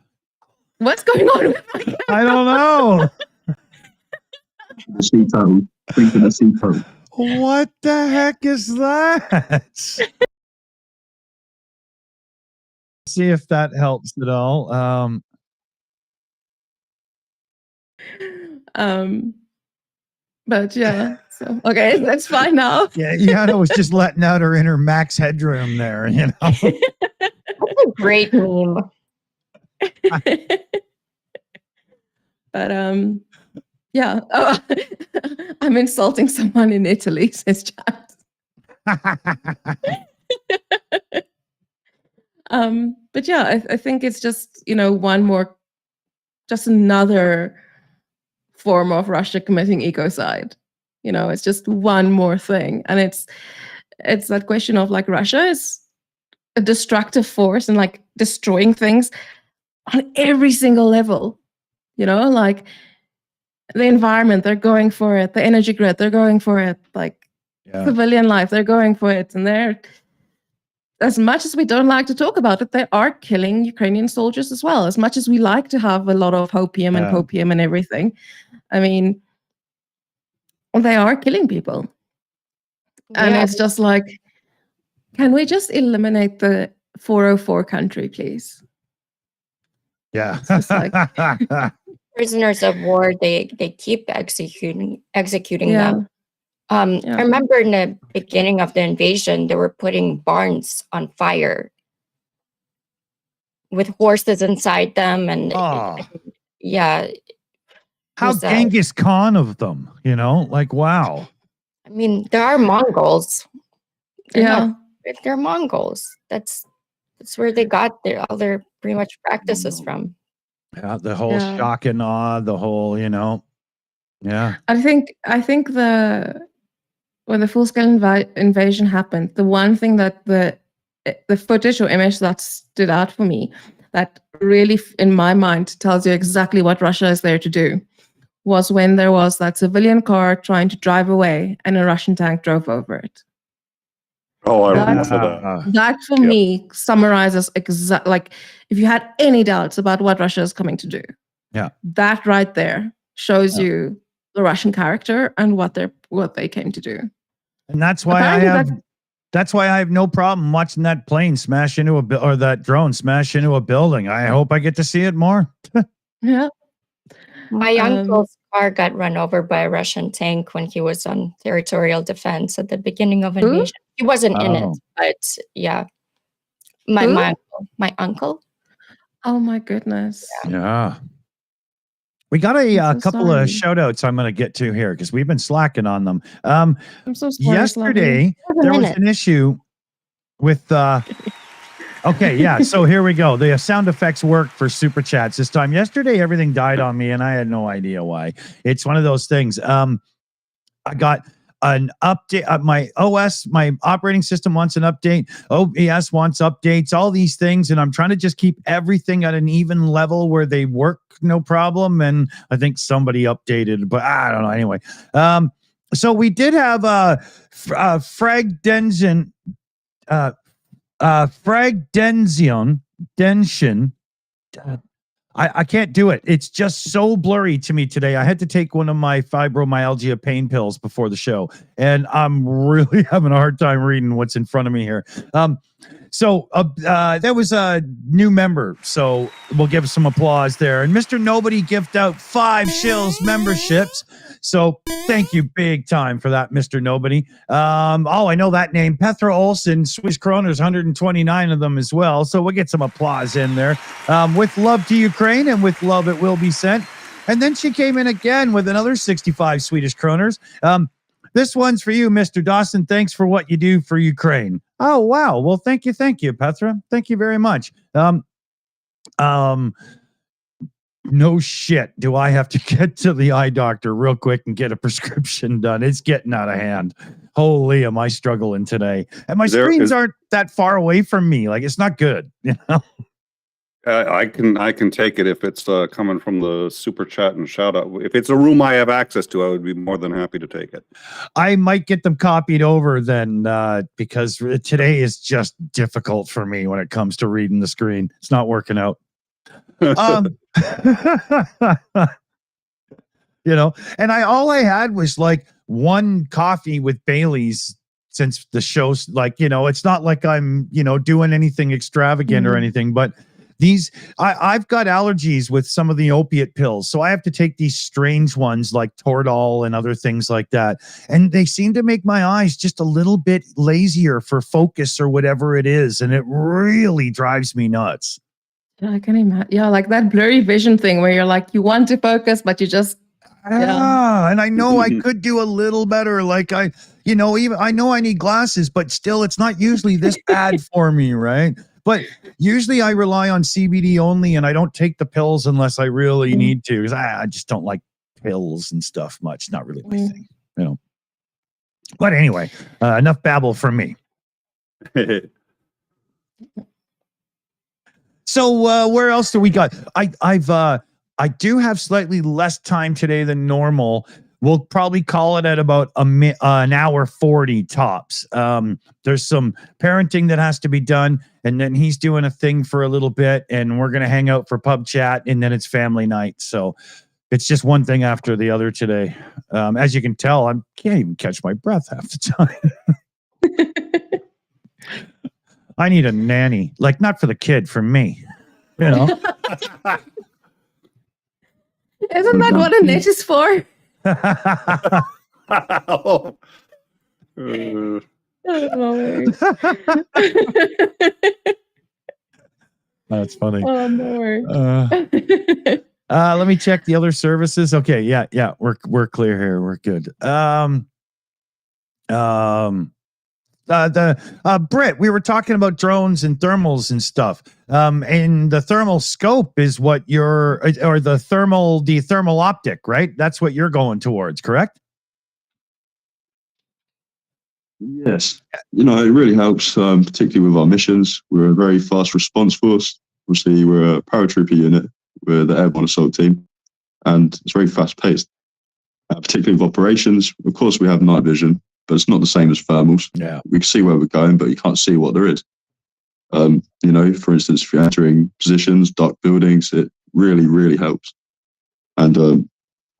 Speaker 4: what's going on with my camera?
Speaker 1: I don't know.
Speaker 5: The sea turtle. Think of the sea turtle.
Speaker 1: What the heck is that? See if that helps at all.
Speaker 4: But yeah, so okay, that's fine now.
Speaker 1: Yeah, Yana was just letting out her inner Max Headroom there, you know.
Speaker 2: That's a great meme.
Speaker 4: But yeah. Oh, I'm insulting someone in Italy, says chat. But yeah, I think it's just, just another form of Russia committing ecocide. It's just one more thing. And it's that question of like Russia is a destructive force and like destroying things on every single level. Like the environment, they're going for it. The energy grid, they're going for it. Like civilian life, they're going for it. And they're, as much as we don't like to talk about it, they are killing Ukrainian soldiers as well. As much as we like to have a lot of hopium and copium and everything, I mean, they are killing people. And it's just like, can we just eliminate the 404 country, please?
Speaker 1: Yeah.
Speaker 4: It's like,
Speaker 2: prisoners of war, they keep executing them. I remember in the beginning of the invasion, they were putting barns on fire with horses inside them, and
Speaker 1: how Genghis Khan of them, like wow.
Speaker 2: I mean, there are Mongols. They're Mongols. That's where they got all their pretty much practices from.
Speaker 1: Yeah, the whole shock and awe, the whole, Yeah.
Speaker 4: I think when the full-scale invasion happened, the one thing that the footage or image that stood out for me, that really, in my mind, tells you exactly what Russia is there to do, was when there was that civilian car trying to drive away and a Russian tank drove over it.
Speaker 3: Oh, I remember that.
Speaker 4: That for me summarizes exactly, like, if you had any doubts about what Russia is coming to do, that right there shows you the Russian character and what they came to do.
Speaker 1: And that's why that's why I have no problem watching that plane smash into or that drone smash into a building. I hope I get to see it more.
Speaker 4: Yeah.
Speaker 2: My uncle's car got run over by a Russian tank when he was on territorial defense at the beginning of invasion. He wasn't in it, but yeah. My uncle.
Speaker 4: Oh my goodness.
Speaker 1: Yeah. We got a couple of shout outs I'm going to get to here because we've been slacking on them.
Speaker 4: I'm so sorry.
Speaker 1: Yesterday, there was an issue with... okay, yeah, so here we go. The sound effects work for Super Chats this time. Yesterday, everything died on me, and I had no idea why. It's one of those things. I got an update. My OS, my operating system wants an update. OBS wants updates, all these things. And I'm trying to just keep everything at an even level where they work no problem. And I think somebody updated, but I don't know. Anyway, so we did have Fragdension. I can't do it. It's just so blurry to me today. I had to take one of my fibromyalgia pain pills before the show, and I'm really having a hard time reading what's in front of me here. So there was a new member, so we'll give some applause there. And Mr. Nobody gift out 5 Shills memberships. So thank you big time for that, Mr. Nobody. I know that name. Petra Olsen, Swiss Kroners, 129 of them as well. So we'll get some applause in there. With love to Ukraine and with love it will be sent. And then she came in again with another 65 Swedish Kroners. This one's for you, Mr. Dawson. Thanks for what you do for Ukraine. Oh, wow. Well, thank you, Petra. Thank you very much. No shit. Do I have to get to the eye doctor real quick and get a prescription done? It's getting out of hand. Holy, am I struggling today? And my screens aren't that far away from me. Like, it's not good,
Speaker 3: I can take it if it's coming from the super chat and shout out. If it's a room I have access to, I would be more than happy to take it.
Speaker 1: I might get them copied over then, because today is just difficult for me when it comes to reading the screen. It's not working out. You know, and all I had was like one coffee with Bailey's since the show's like, you know, it's not like I'm, you know, doing anything extravagant or anything, but I've got allergies with some of the opiate pills. So I have to take these strange ones like Toradol and other things like that. And they seem to make my eyes just a little bit lazier for focus or whatever it is. And it really drives me nuts.
Speaker 4: Yeah, I can imagine. Yeah, like that blurry vision thing where you're like, you want to focus, but you just
Speaker 1: and I know I could do a little better. Like I know I need glasses, but still it's not usually this bad for me, right? But usually I rely on CBD only, and I don't take the pills unless I really need to, because I just don't like pills and stuff much. Not really my thing, you know. But anyway, enough babble from me. So where else do we got? I do have slightly less time today than normal. We'll probably call it at about an hour 40 tops. There's some parenting that has to be done, and then he's doing a thing for a little bit, and we're going to hang out for pub chat, and then it's family night. So it's just one thing after the other today. As you can tell, I can't even catch my breath half the time. I need a nanny, like not for the kid, for me, you know.
Speaker 4: Isn't that what a net is for?
Speaker 1: That's funny.
Speaker 4: Oh no.
Speaker 1: Let me check the other services. Okay, yeah, we're clear here. We're good. Britt, we were talking about drones and thermals and stuff. And the thermal scope is what the thermal optic, right? That's what you're going towards, correct?
Speaker 5: Yes. You know, it really helps, particularly with our missions. We're a very fast response force. Obviously, we're a paratrooper unit. We're the airborne assault team, and it's very fast paced, particularly with operations. Of course, we have night vision, but it's not the same as thermals.
Speaker 1: Yeah.
Speaker 5: We can see where we're going, but you can't see what there is. You know, for instance, if you're entering positions, dark buildings, it really, really helps. And,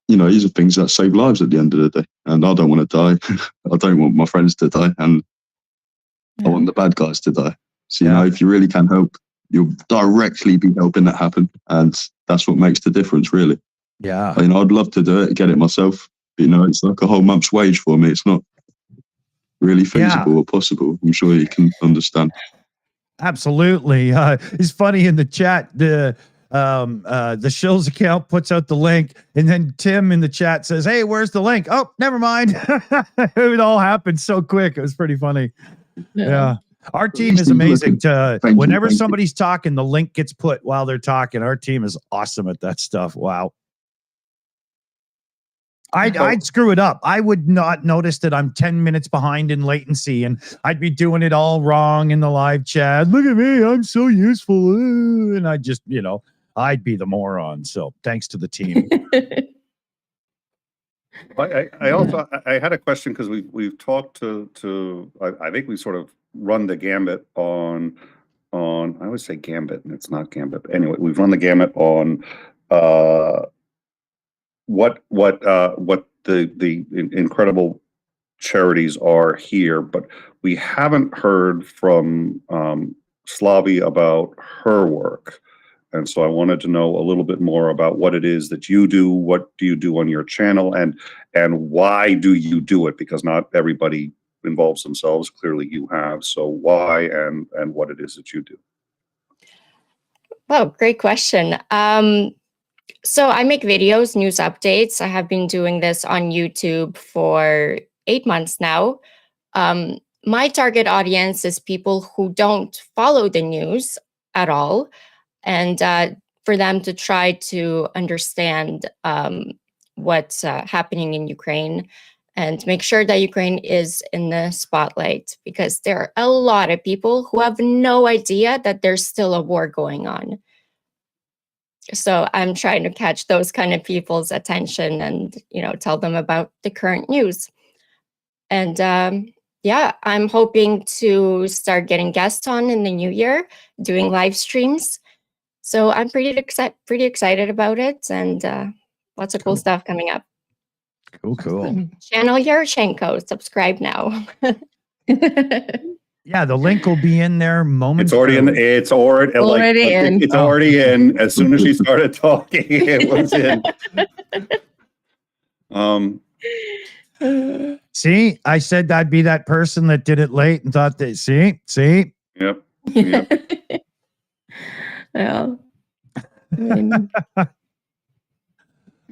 Speaker 5: you know, these are things that save lives at the end of the day. And I don't want to die. I don't want my friends to die. And I want the bad guys to die. So, you know, if you really can help, you'll directly be helping that happen. And that's what makes the difference, really.
Speaker 1: Yeah.
Speaker 5: You know, I'd love to do it, get it myself. But, you know, it's like a whole month's wage for me. It's not really feasible or possible. I'm sure you can understand.
Speaker 1: Absolutely. It's funny in the chat, the Shills account puts out the link, and then Tim in the chat says, "Hey, where's the link?" Oh, never mind. It all happened so quick. It was pretty funny. Yeah. Our team is amazing. Whenever somebody's talking, the link gets put while they're talking. Our team is awesome at that stuff. Wow. I'd screw it up. I would not notice that I'm 10 minutes behind in latency, and I'd be doing it all wrong in the live chat. Look at me. I'm so useful. And I just, you know, I'd be the moron. So thanks to the team.
Speaker 3: I also had a question, because we've talked to I think we sort of run the gambit on I would say gambit, and it's not gambit. But anyway, we've run the gamut on what the incredible charities are here, but we haven't heard from Slavi about her work. And so I wanted to know a little bit more about what it is that you do. What do you do on your channel, and why do you do it? Because not everybody involves themselves. Clearly you have. So why and what it is that you do?
Speaker 2: Well, great question. So I make videos, news updates. I have been doing this on YouTube for 8 months now. My target audience is people who don't follow the news at all, and for them to try to understand what's happening in Ukraine and make sure that Ukraine is in the spotlight, because there are a lot of people who have no idea that there's still a war going on. So I'm trying to catch those kind of people's attention and, tell them about the current news. And yeah, I'm hoping to start getting guests on in the new year, doing live streams. So I'm pretty excited about it, and lots of cool stuff coming up.
Speaker 1: Cool.
Speaker 2: Channel Yarchenko, subscribe now.
Speaker 1: Yeah, the link will be in there momentarily.
Speaker 3: It's already in. It's already in. As soon as she started talking, it was in.
Speaker 1: See, I said I'd be that person that did it late and thought that. See.
Speaker 3: Yep.
Speaker 4: Yeah. I mean,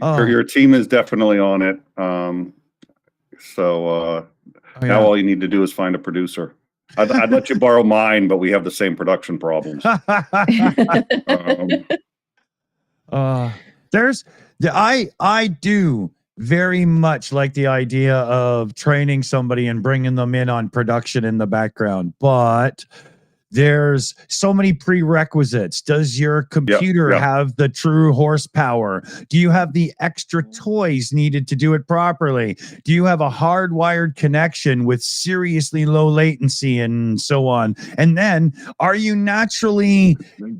Speaker 3: Your team is definitely on it. Now all you need to do is find a producer. I'd let you borrow mine, but we have the same production problems.
Speaker 1: I do very much like the idea of training somebody and bringing them in on production in the background, but there's so many prerequisites. Does your computer have the true horsepower? Do you have the extra toys needed to do it properly? Do you have a hardwired connection with seriously low latency and so on? And then are you naturally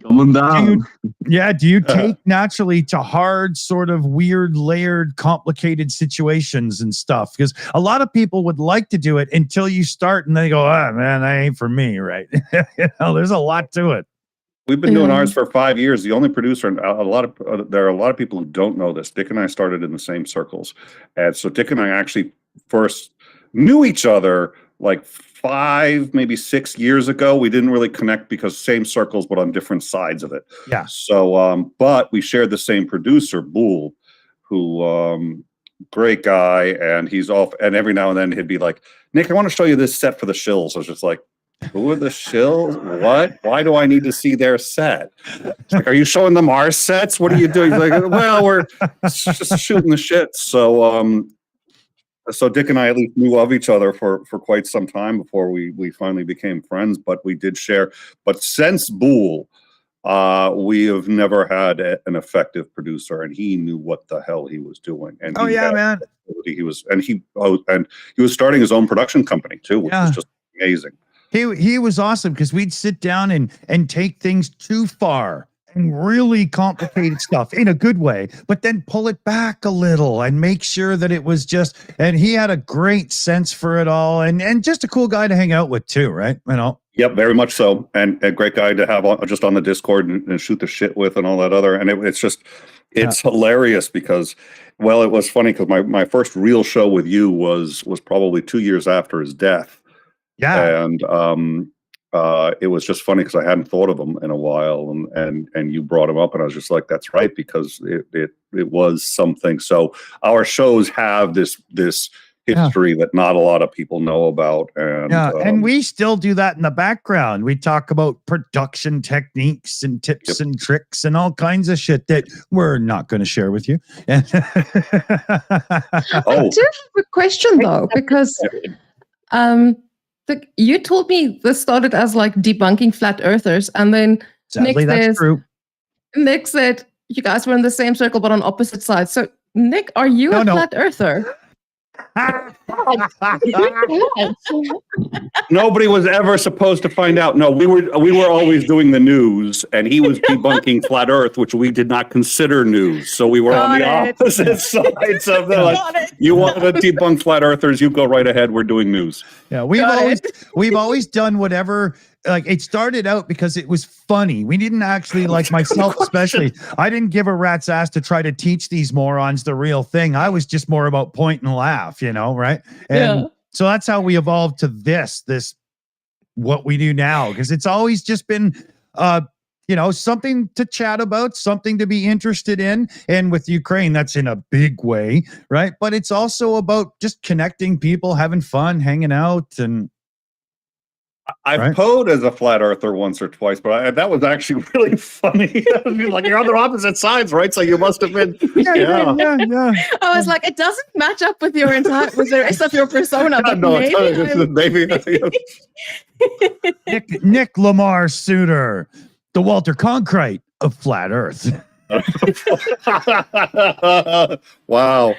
Speaker 5: coming down?
Speaker 1: Do you take naturally to hard, sort of weird, layered, complicated situations and stuff? Because a lot of people would like to do it until you start and they go, oh man, that ain't for me, right? There's a lot to it.
Speaker 3: We've been doing ours for 5 years. The only producer, and there are a lot of people who don't know this. Dick and I started in the same circles, and so Dick and I actually first knew each other like 5, maybe 6 years ago. We didn't really connect because same circles, but on different sides of it.
Speaker 1: Yeah.
Speaker 3: So, but we shared the same producer, Boole, who great guy, and he's off. And every now and then he'd be like, "Nick, I want to show you this set for the Shills." I was just like, who are the Shills? What? Why do I need to see their set? It's like, are you showing them our sets? What are you doing? He's like, well, we're just shooting the shit. So, so Dick and I at least knew of each other for quite some time before we finally became friends. But we did share. But since Boole, we have never had an effective producer, and he knew what the hell he was doing. And
Speaker 1: man.
Speaker 3: He was starting his own production company too, which was just amazing.
Speaker 1: He was awesome because we'd sit down and take things too far and really complicated stuff in a good way, but then pull it back a little and make sure that it was just, and he had a great sense for it all, and just a cool guy to hang out with too, right?
Speaker 3: Yep, very much so. And a great guy to have just on the Discord and shoot the shit with and all that other. And it's hilarious because, well, it was funny because my first real show with you was probably 2 years after his death.
Speaker 1: Yeah.
Speaker 3: And it was just funny because I hadn't thought of him in a while, and you brought him up, and I was just like, that's right, because it was something. So our shows have this history that not a lot of people know about. And
Speaker 1: we still do that in the background. We talk about production techniques and tips and tricks and all kinds of shit that we're not going to share with you.
Speaker 4: I do have a question though, because you told me this started as like debunking flat earthers, and then
Speaker 1: Sadly,
Speaker 4: Nick said you guys were in the same circle but on opposite sides. So Nick, are you a flat earther?
Speaker 3: Nobody was ever supposed to find out. No, we were always doing the news, and he was debunking flat Earth, which we did not consider news. So we were on the opposite sides of the. Like, you want to debunk flat Earthers? You go right ahead. We're doing news.
Speaker 1: Yeah, we've always done whatever. Like, it started out because it was funny. We didn't actually, like myself especially, I didn't give a rat's ass to try to teach these morons the real thing. I was just more about point and laugh, right? And so that's how we evolved to this what we do now, because it's always just been something to chat about, something to be interested in. And with Ukraine, that's in a big way, right? But it's also about just connecting people, having fun, hanging out. And
Speaker 3: I've posed as a flat earther once or twice, but that was actually really funny. Like, you're on the opposite sides, right? So you must have been. Yeah.
Speaker 4: I was like, it doesn't match up with the rest of your persona. But
Speaker 3: maybe.
Speaker 1: Nick Lamar Suter, the Walter Cronkite of flat Earth.
Speaker 3: Wow.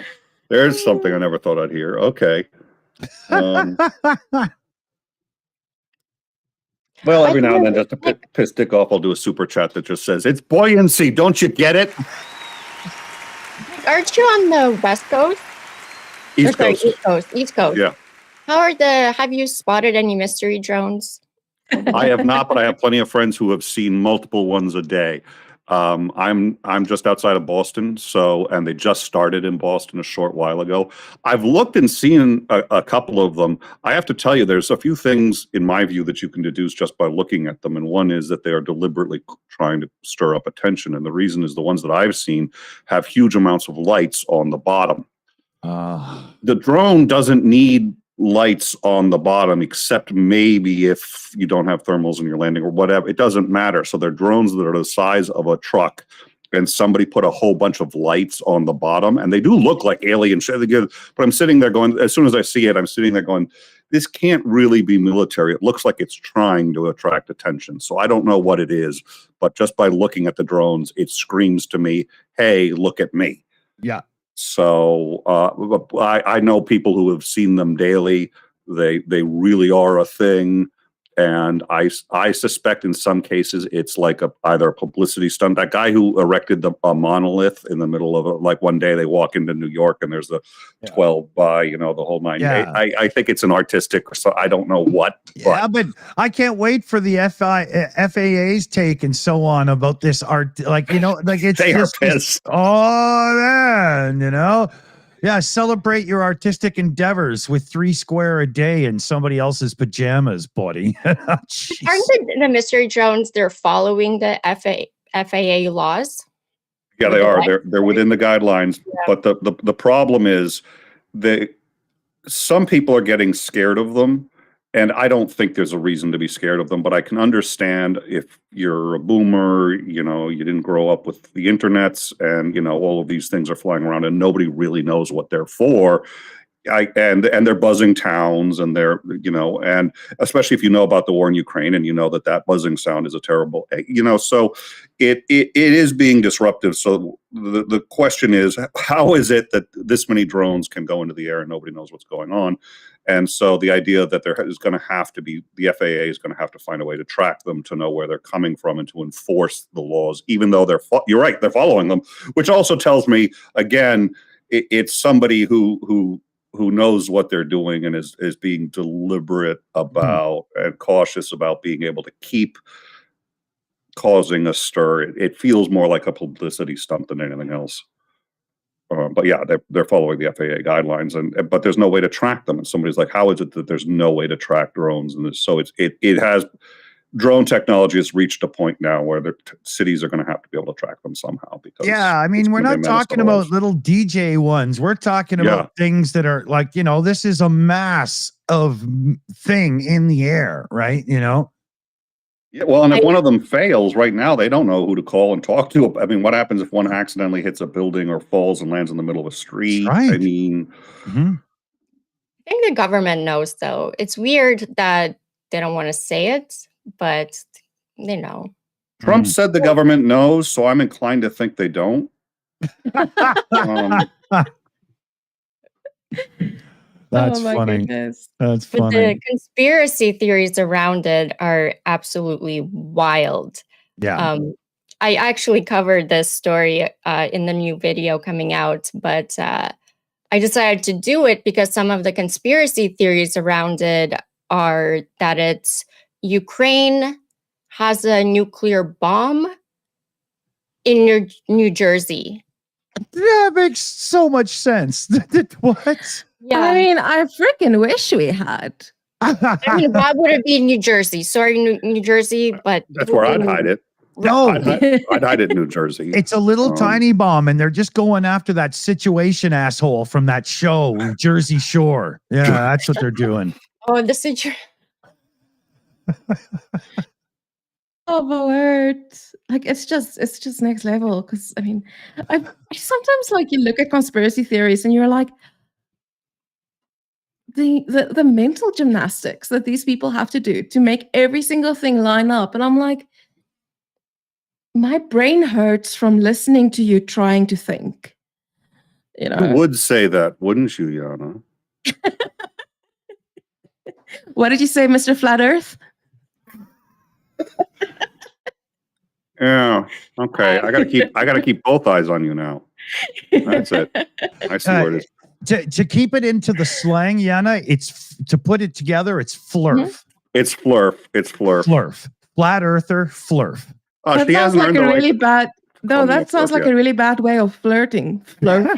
Speaker 3: There's something I never thought I'd hear. Okay. Well, every now and then, just to piss Dick off, I'll do a super chat that just says, "It's buoyancy. Don't you get it?"
Speaker 2: Aren't you on the West Coast?
Speaker 3: East Coast.
Speaker 2: East Coast.
Speaker 3: Yeah.
Speaker 2: Have you spotted any mystery drones?
Speaker 3: I have not, but I have plenty of friends who have seen multiple ones a day. I'm just outside of Boston, and they just started in Boston a short while ago. I've looked and seen a couple of them. I have to tell you, there's a few things in my view that you can deduce just by looking at them, and one is that they are deliberately trying to stir up attention, and the reason is the ones that I've seen have huge amounts of lights on the bottom. The drone doesn't need lights on the bottom, except maybe if you don't have thermals in your landing or whatever. It doesn't matter. So they're drones that are the size of a truck, and somebody put a whole bunch of lights on the bottom, and they do look like alien shit. But I'm sitting there going, as soon as I see it, I'm sitting there going, this can't really be military. It looks like it's trying to attract attention. So I don't know what it is, but just by looking at the drones, it screams to me, hey, look at me.
Speaker 1: Yeah.
Speaker 3: So I know people who have seen them daily. They really are a thing, and I suspect in some cases it's like either a publicity stunt. That guy who erected a monolith in the middle of like one day they walk into New York and there's the 12 by the whole 9.
Speaker 1: Yeah.
Speaker 3: I think it's an artistic. So I don't know what.
Speaker 1: Yeah, but I can't wait for the FAA's take and so on about this art. Like it's
Speaker 3: they
Speaker 1: just,
Speaker 3: are pissed.
Speaker 1: Oh man, yeah. Celebrate your artistic endeavors with 3 square a day in somebody else's pajamas, buddy.
Speaker 2: Aren't the mystery drones? They're following the FAA laws.
Speaker 3: Yeah, they are. They're within the guidelines. Yeah. But the problem is some people are getting scared of them, and I don't think there's a reason to be scared of them. But I can understand if you're a boomer, you didn't grow up with the internets, and all of these things are flying around, and nobody really knows what they're for. And they're buzzing towns, and they're and especially if you know about the war in Ukraine, and that buzzing sound is a terrible so it is being disruptive. So the question is, how is it that this many drones can go into the air and nobody knows what's going on? And so the idea that there is going to have to be, the FAA is going to have to find a way to track them, to know where they're coming from, and to enforce the laws, even though you're right, they're following them, which also tells me again it's somebody who knows what they're doing and is being deliberate about and cautious about being able to keep causing a stir. It feels more like a publicity stunt than anything else. But yeah, they're following the FAA guidelines, but there's no way to track them. And somebody's like, how is it that there's no way to track drones? And so it has, drone technology has reached a point now where the cities are going to have to be able to track them somehow. Because
Speaker 1: we're not talking about little DJ ones. We're talking about things that are like, this is a mass of thing in the air, right?
Speaker 3: Yeah, well, and if one of them fails right now, they don't know who to call and talk to. I mean, what happens if one accidentally hits a building or falls and lands in the middle of a street?
Speaker 1: Right.
Speaker 3: I mean,
Speaker 2: I think the government knows, though. It's weird that they don't want to say it, but they know.
Speaker 3: Trump said the government knows, so I'm inclined to think they don't.
Speaker 1: That's funny.
Speaker 4: Goodness.
Speaker 1: That's
Speaker 2: but
Speaker 1: funny.
Speaker 2: The conspiracy theories around it are absolutely wild.
Speaker 1: Yeah.
Speaker 2: I actually covered this story in the new video coming out, but I decided to do it because some of the conspiracy theories around it are that it's Ukraine has a nuclear bomb in New Jersey.
Speaker 1: That makes so much sense. What?
Speaker 2: Yeah.
Speaker 4: I mean, I freaking wish we had.
Speaker 2: I mean, why would it be in New Jersey? Sorry, New Jersey, but
Speaker 3: that's where I'd hide it.
Speaker 1: No,
Speaker 3: I'd hide it in New Jersey.
Speaker 1: It's a little tiny bomb, and they're just going after that situation asshole from that show, Jersey Shore. Yeah, that's what they're doing.
Speaker 2: Oh, the situation.
Speaker 4: Oh, my word. Like, it's just next level. Because, I mean, I sometimes, like, you look at conspiracy theories and you're like, the mental gymnastics that these people have to do to make every single thing line up. And I'm like, my brain hurts from listening to you trying to think. You
Speaker 3: You
Speaker 4: know,
Speaker 3: would say that, wouldn't you, Yana?
Speaker 4: what did you say, Mr. Flat Earth?
Speaker 3: Yeah. Okay. I gotta keep both eyes on you now. That's it. I see where it is.
Speaker 1: To keep it into the slang, Yana, to put it together, it's flurf.
Speaker 3: It's flurf. It's flurf.
Speaker 1: Flurf. Flat earther, flurf.
Speaker 3: Oh,
Speaker 4: That
Speaker 3: she
Speaker 4: sounds
Speaker 3: hasn't
Speaker 4: like
Speaker 3: earned
Speaker 4: a
Speaker 3: the right
Speaker 4: really
Speaker 3: to
Speaker 4: bad. No,
Speaker 3: call me a
Speaker 4: that sounds
Speaker 3: flurf
Speaker 4: like
Speaker 3: yet.
Speaker 4: a really bad way of flirting. Flirt.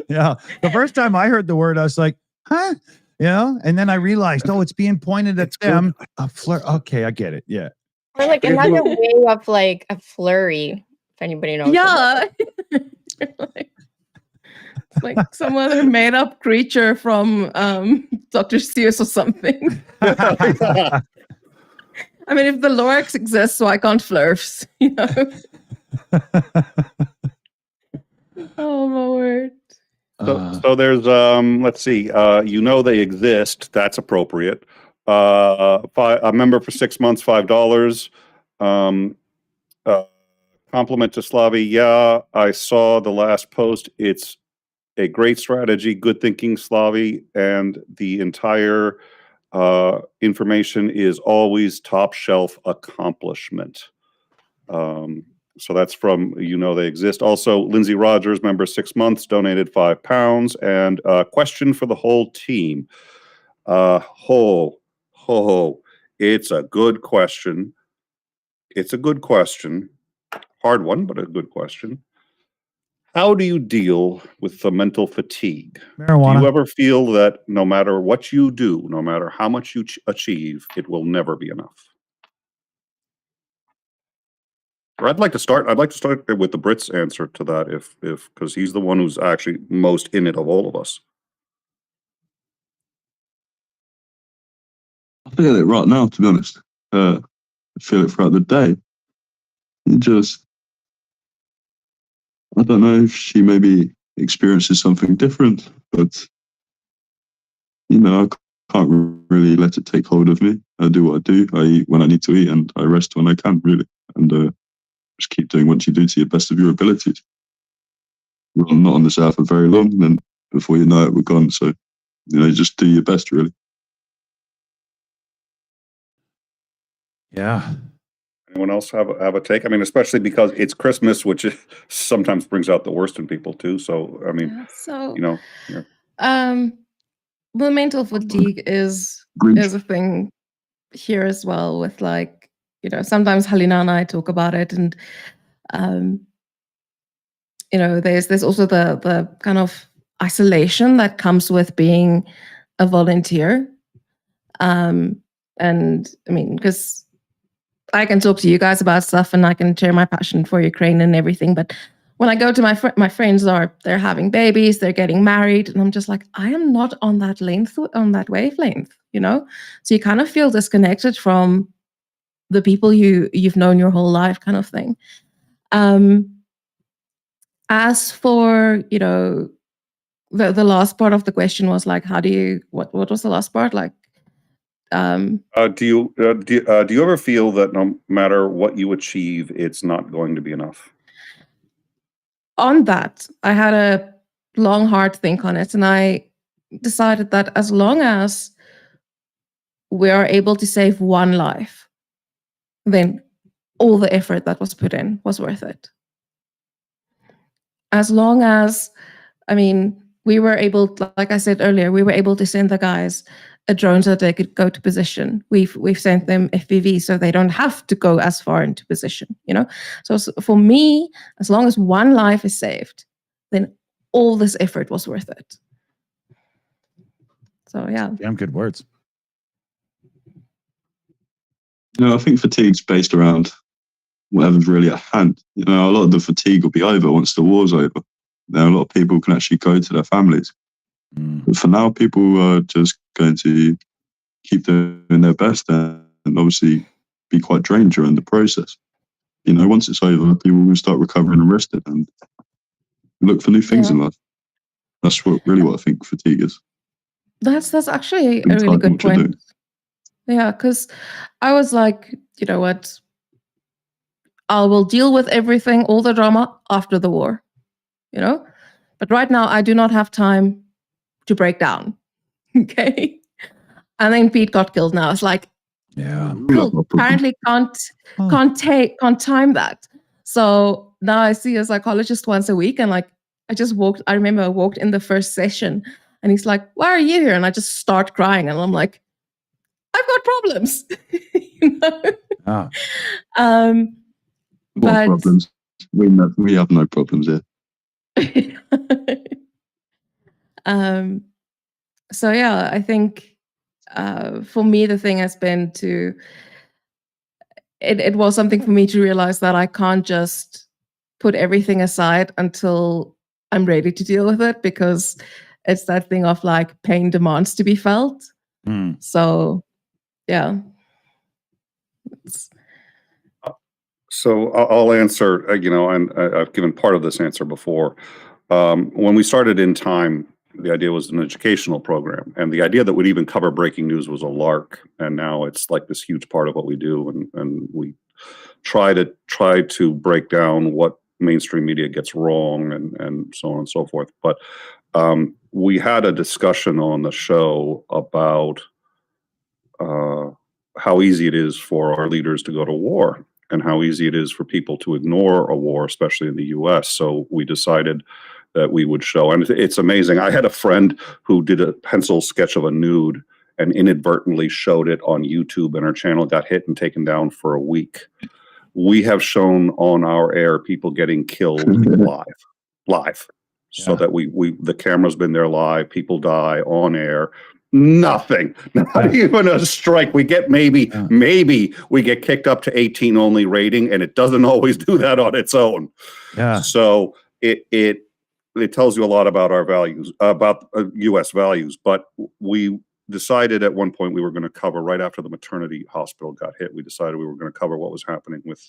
Speaker 1: Yeah. The first time I heard the word, I was like, huh? You know, and then I realized, oh, it's being pointed at
Speaker 3: It's good.
Speaker 1: them. A flirt. Okay, I get it. Yeah.
Speaker 2: Or like another way of like a flurry, if anybody knows.
Speaker 4: Yeah. It's like some other made up creature from Dr. Tues or something. I mean, if the Lorax exists, why can't flurfs? You know? Oh my word.
Speaker 3: So there's let's see, they exist. That's appropriate. A member for 6 months, $5. Compliment to Slavi. Yeah, I saw the last post. It's a great strategy. Good thinking, Slavi, and the entire information is always top shelf accomplishment. So that's from They Exist. Also, Lindsay Rogers, member 6 months, donated £5. And question for the whole team. It's a good question. It's a good question. Hard one, but a good question. How do you deal with the mental fatigue?
Speaker 1: Marijuana.
Speaker 3: Do you ever feel that no matter what you do, no matter how much you achieve, it will never be enough? Or I'd like to start with the Brit's answer to that, if because he's the one who's actually most in it of all of us.
Speaker 5: I feel it right now, to be honest. I feel it throughout the day. I don't know if she maybe experiences something different, but I can't really let it take hold of me. I do what I do. I eat when I need to eat, and I rest when I can, really. And just keep doing what you do to your best of your abilities. We're not on this earth for very long, and then before you know it, we're gone. So, just do your best, really.
Speaker 1: Yeah.
Speaker 3: Anyone else have a take? I mean, especially because it's Christmas, which sometimes brings out the worst in people too. So, I mean,
Speaker 4: The mental fatigue is a thing here as well. With sometimes Halina and I talk about it, and there's also the kind of isolation that comes with being a volunteer. And I mean, because I can talk to you guys about stuff and I can share my passion for Ukraine and everything, but when I go to my friends, they're having babies, they're getting married, and I'm just like, I am not on that wavelength, So you kind of feel disconnected from the people you've known your whole life, kind of thing. As for the last part of the question was like, how do you? What was the last part like?
Speaker 3: Do you ever feel that no matter what you achieve, it's not going to be enough?
Speaker 4: On that, I had a long, hard think on it, and I decided that as long as we are able to save one life, then all the effort that was put in was worth it. As long as, we were able, like I said earlier, we were able to send the guys a drone so they could go to position. We've sent them FPV so they don't have to go as far into position, So for me, as long as one life is saved, then all this effort was worth it. So yeah.
Speaker 1: Damn good words.
Speaker 5: I think fatigue's based around whatever's really at hand. A lot of the fatigue will be over once the war's over. A lot of people can actually go to their families. But for now, people are just going to keep doing their best and obviously be quite drained during the process. Once it's over, people will start recovering and resting and look for new things in life. That's what I think fatigue is.
Speaker 4: That's actually a really good point. Yeah, because I was like, you know what? I will deal with everything, all the drama after the war, you know? But right now, I do not have time to break down. Okay. And then Pete got killed now. It's like,
Speaker 1: Yeah.
Speaker 4: cool. Apparently can't time that. So now I see a psychologist once a week, and like I remember I walked in the first session and he's like, "Why are you here?" And I just start crying, and I'm like, I've got problems. You know?
Speaker 1: Ah.
Speaker 5: What
Speaker 4: But
Speaker 5: problems? We have no problems here.
Speaker 4: So yeah, I think for me the thing has been it was something for me to realize that I can't just put everything aside until I'm ready to deal with it, because it's that thing of like pain demands to be felt. So yeah.
Speaker 3: So I'll answer, and I've given part of this answer before. When we started In Time, the idea was an educational program, and the idea that we'd even cover breaking news was a lark. And now it's like this huge part of what we do, and we try to break down what mainstream media gets wrong, and so on and so forth. But we had a discussion on the show about how easy it is for our leaders to go to war, and how easy it is for people to ignore a war, especially in the US. So we decided that we would show, and it's amazing. I had a friend who did a pencil sketch of a nude and inadvertently showed it on YouTube, and her channel got hit and taken down for a week. We have shown on our air people getting killed live. So that the camera's been there live, people die on air. Nothing, not even a strike. We get maybe we get kicked up to 18 only rating, and it doesn't always do that on its own.
Speaker 1: Yeah.
Speaker 3: So it tells you a lot about our values, about U.S. values. But we decided at one point we were going to cover, right after the maternity hospital got hit, we decided we were going to cover what was happening with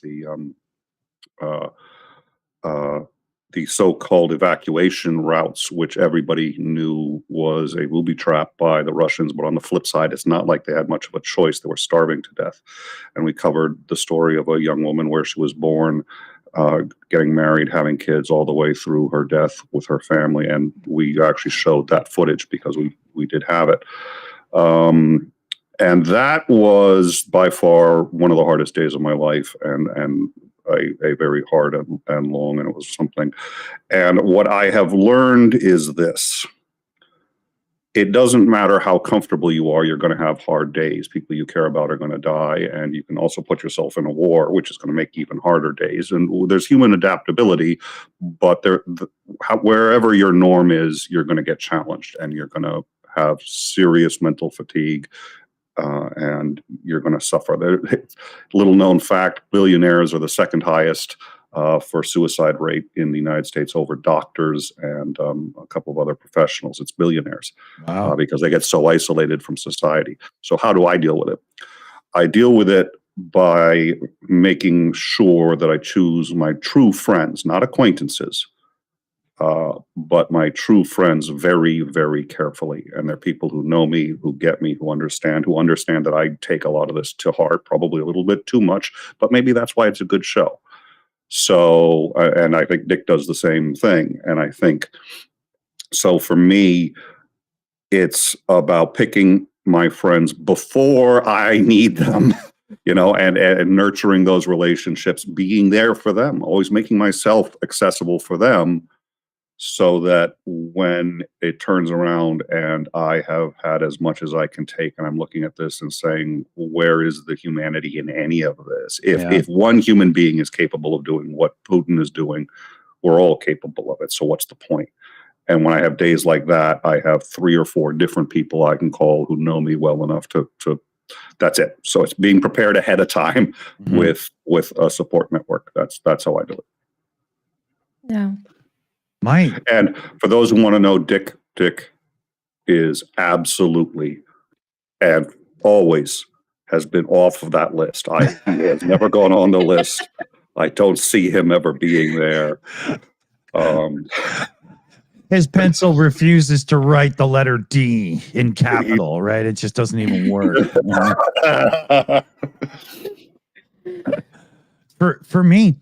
Speaker 3: the so-called evacuation routes, which everybody knew was a booby trap by the Russians. But on the flip side, it's not like they had much of a choice. They were starving to death. And we covered the story of a young woman where she was born, getting married, having kids, all the way through her death with her family. And we actually showed that footage because we did have it. And that was by far one of the hardest days of my life, and a very hard and long, and it was something. And what I have learned is this: it doesn't matter how comfortable you are, you're going to have hard days. People you care about are going to die, and you can also put yourself in a war, which is going to make even harder days. And there's human adaptability, but wherever your norm is, you're going to get challenged, and you're going to have serious mental fatigue. And you're going to suffer. Little known fact, billionaires are the second highest for suicide rate in the United States over doctors and a couple of other professionals. It's billionaires.
Speaker 1: Wow.
Speaker 3: Because they get so isolated from society. So how do I deal with it? I deal with it by making sure that I choose my true friends, not acquaintances, but my true friends very, very carefully. And they're people who know me, who get me, who understand that I take a lot of this to heart, probably a little bit too much, but maybe that's why it's a good show. So, and I think Dick does the same thing. And I think, so for me, it's about picking my friends before I need them. And nurturing those relationships, being there for them, always making myself accessible for them, so that when it turns around and I have had as much as I can take, and I'm looking at this and saying, where is the humanity in any of this? If one human being is capable of doing what Putin is doing, we're all capable of it. So what's the point? And when I have days like that, I have 3 or 4 different people I can call who know me well enough to that's it. So it's being prepared ahead of time with a support network. That's how I do it.
Speaker 4: Yeah.
Speaker 3: And for those who want to know, Dick is absolutely and always has been off of that list. He has never gone on the list. I don't see him ever being there.
Speaker 1: His pencil refuses to write the letter D in capital, right? It just doesn't even work. For me,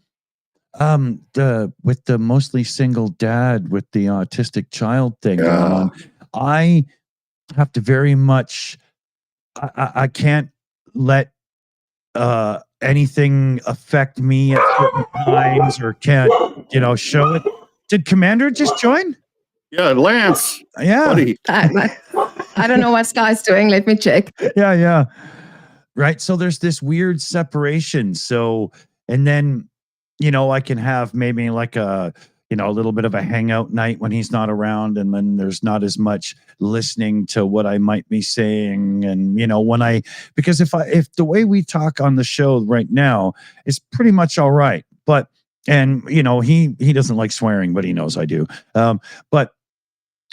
Speaker 1: with the mostly single dad with the autistic child thing going on, I have to very much. I can't let anything affect me at certain times, or can't show it. Did Commander just join?
Speaker 3: Yeah, Lance.
Speaker 1: Yeah,
Speaker 3: Buddy.
Speaker 4: I don't know what Sky's doing. Let me check.
Speaker 1: yeah. Right. So there's this weird separation. So, and then, I can have maybe like a little bit of a hangout night when he's not around. And then there's not as much listening to what I might be saying. And, because if the way we talk on the show right now is pretty much all right, but, and, he doesn't like swearing, but he knows I do. But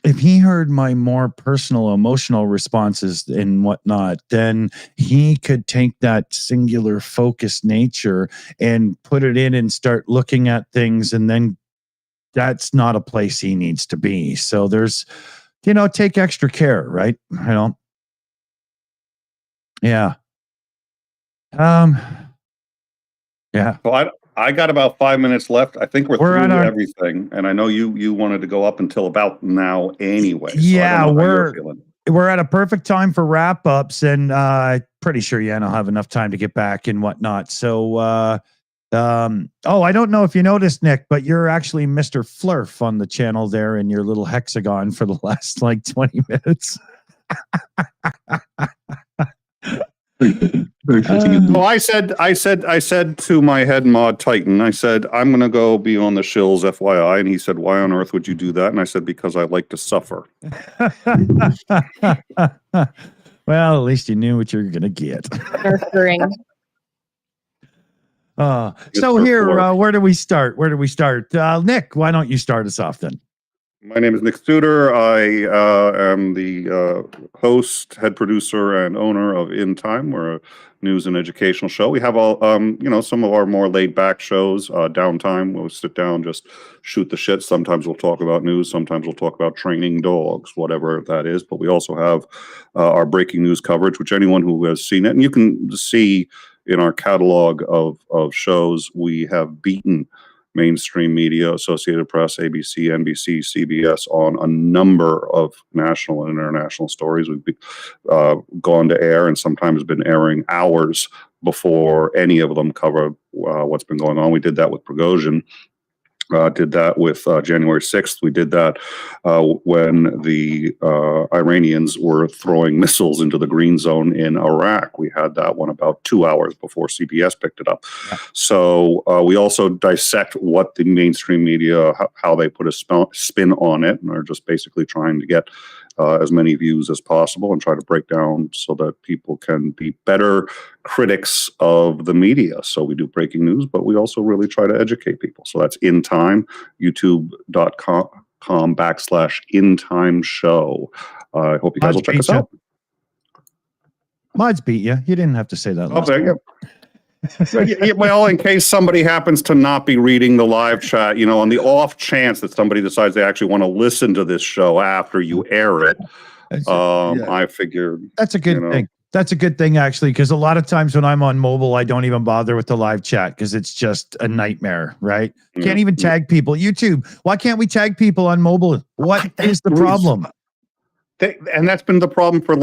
Speaker 1: if he heard my more personal, emotional responses and whatnot, then he could take that singular focused nature and put it in and start looking at things. And then that's not a place he needs to be. So there's, take extra care, right? Yeah. Yeah.
Speaker 3: Well, I got about 5 minutes left. I think we're through everything, and I know you wanted to go up until about now anyway. So
Speaker 1: yeah,
Speaker 3: we're
Speaker 1: at a perfect time for wrap ups, and pretty sure I'll have enough time to get back and whatnot. So, I don't know if you noticed, Nick, but you're actually Mr. Flurf on the channel there in your little hexagon for the last 20 minutes.
Speaker 3: Well, I said to my head mod Titan, I said, I'm going to go be on the shills, FYI. And he said, why on earth would you do that? And I said, because I like to suffer.
Speaker 1: Well, at least you knew what you're going to get. So here, where do we start? Nick, why don't you start us off then?
Speaker 3: My name is Nick Studer. I am the host, head producer, and owner of In Time. We're a news and educational show. We have all, some of our more laid-back shows. Downtime, we'll sit down, just shoot the shit. Sometimes we'll talk about news. Sometimes we'll talk about training dogs, whatever that is. But we also have our breaking news coverage, which anyone who has seen it, and you can see in our catalog of shows, we have beaten mainstream media, Associated Press, ABC, NBC, CBS on a number of national and international stories. We've gone to air and sometimes been airing hours before any of them cover what's been going on. We did that with Prigozhin. Did that with January 6th. We did that when the Iranians were throwing missiles into the green zone in Iraq. We had that one about 2 hours before CBS picked it up. Yeah. So we also dissect what the mainstream media, how they put a spin on it, and are just basically trying to get as many views as possible and try to break down so that people can be better critics of the media. So we do breaking news, but we also really try to educate people. So that's In Time, youtube.com/In Time Show. I hope you guys will check us out.
Speaker 1: Mods beat you. You didn't have to say that.
Speaker 3: Well, in case somebody happens to not be reading the live chat, on the off chance that somebody decides they actually want to listen to this show after you air it, I figured
Speaker 1: that's a good thing. That's a good thing, actually, because a lot of times when I'm on mobile, I don't even bother with the live chat because it's just a nightmare, right? Can't even tag people. YouTube, why can't we tag people on mobile? What is the problem?
Speaker 3: And that's been the problem for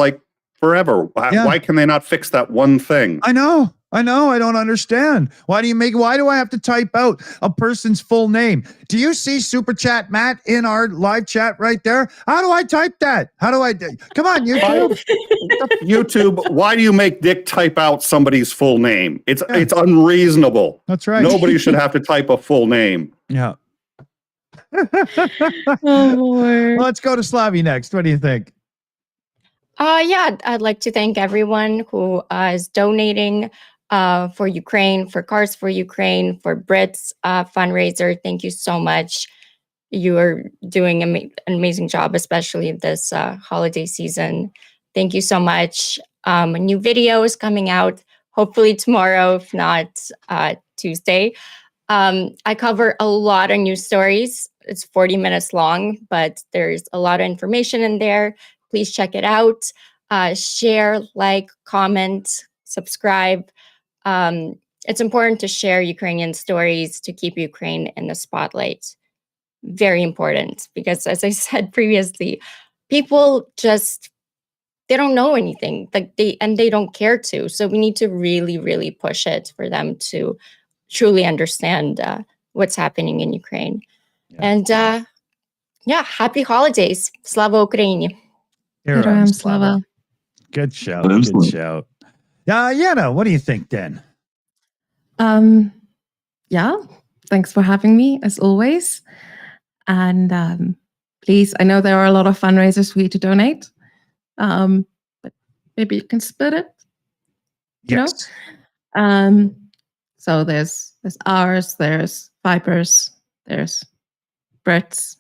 Speaker 3: forever. Why can they not fix that one thing?
Speaker 1: I know. I don't understand. Why do I have to type out a person's full name? Do you see Super Chat Matt in our live chat right there? How do I type that? Come on, YouTube.
Speaker 3: YouTube, why do you make Dick type out somebody's full name? It's unreasonable.
Speaker 1: That's right.
Speaker 3: Nobody should have to type a full name.
Speaker 1: Yeah.
Speaker 4: Oh, Lord.
Speaker 1: Well, let's go to Slavi next. What do you think?
Speaker 2: I'd like to thank everyone who is donating for Ukraine, for Cars for Ukraine, for Brit's fundraiser. Thank you so much. You are doing an amazing job, especially this holiday season. Thank you so much. A new video is coming out, hopefully tomorrow, if not Tuesday. I cover a lot of news stories It's 40 minutes long, but there's a lot of information in there. Please check it out. Share, like, comment, subscribe. It's important to share Ukrainian stories to keep Ukraine in the spotlight. Very important, because as I said previously, people just, they don't know anything, like they don't care to. So we need to really, really push it for them to truly understand what's happening in Ukraine. Yeah. And yeah, happy holidays. Slava Ukraini.
Speaker 4: Heroям Slava.
Speaker 1: Good shout. Good shout. Yana, what do you think, then?
Speaker 4: Yeah, thanks for having me, as always. And please, I know there are a lot of fundraisers for you to donate, but maybe you can split it.
Speaker 1: Yes.
Speaker 4: So there's ours, there's Vipers, there's Brits,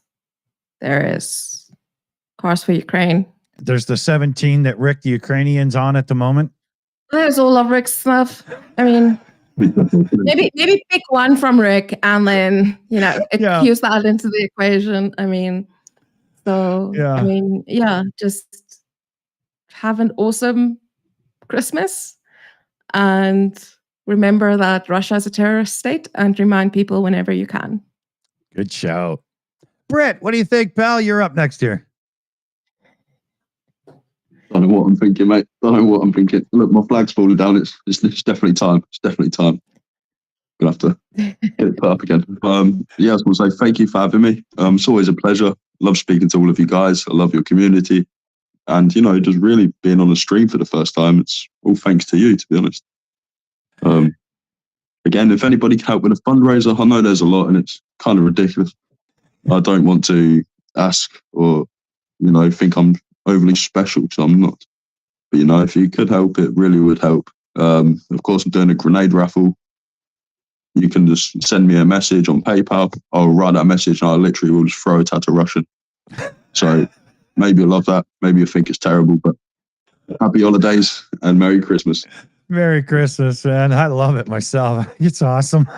Speaker 4: there is Cars4Ukraine.
Speaker 1: There's the 17 that Rick the Ukrainian's on at the moment.
Speaker 4: There's all of Rick's stuff. I mean, maybe pick one from Rick and then, use that into the equation. I mean, just have an awesome Christmas and remember that Russia is a terrorist state, and remind people whenever you can.
Speaker 1: Good shout. Britt, what do you think, pal? You're up next here.
Speaker 5: I don't know what I'm thinking, mate. I don't know what I'm thinking. Look, my flag's falling down. It's definitely time. It's definitely time. Gonna have to get it put up again. I just want to say thank you for having me. It's always a pleasure. Love speaking to all of you guys. I love your community. And, just really being on the stream for the first time, it's all thanks to you, to be honest. Again, if anybody can help with a fundraiser, I know there's a lot and it's kind of ridiculous. I don't want to ask or, think I'm overly special, because I'm not. But, if you could help, it really would help. Of course, I'm doing a grenade raffle. You can just send me a message on PayPal. I'll write that message and I literally will just throw it at a Russian. So maybe you'll love that. Maybe you think it's terrible, but happy holidays and Merry Christmas.
Speaker 1: Merry Christmas, man. I love it myself. It's awesome.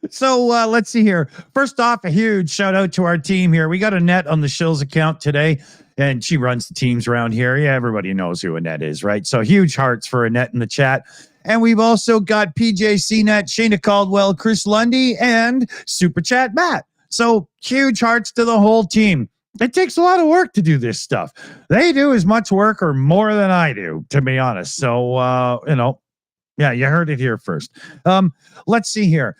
Speaker 1: So let's see here. First off, a huge shout out to our team here. We got Annette on the Shills account today, and she runs the teams around here. Yeah, everybody knows who Annette is, right? So huge hearts for Annette in the chat. And we've also got PJ CNET, Shayna Caldwell, Chris Lundy, and Super Chat Matt. So huge hearts to the whole team. It takes a lot of work to do this stuff. They do as much work or more than I do, to be honest. So, yeah, you heard it here first. Let's see here.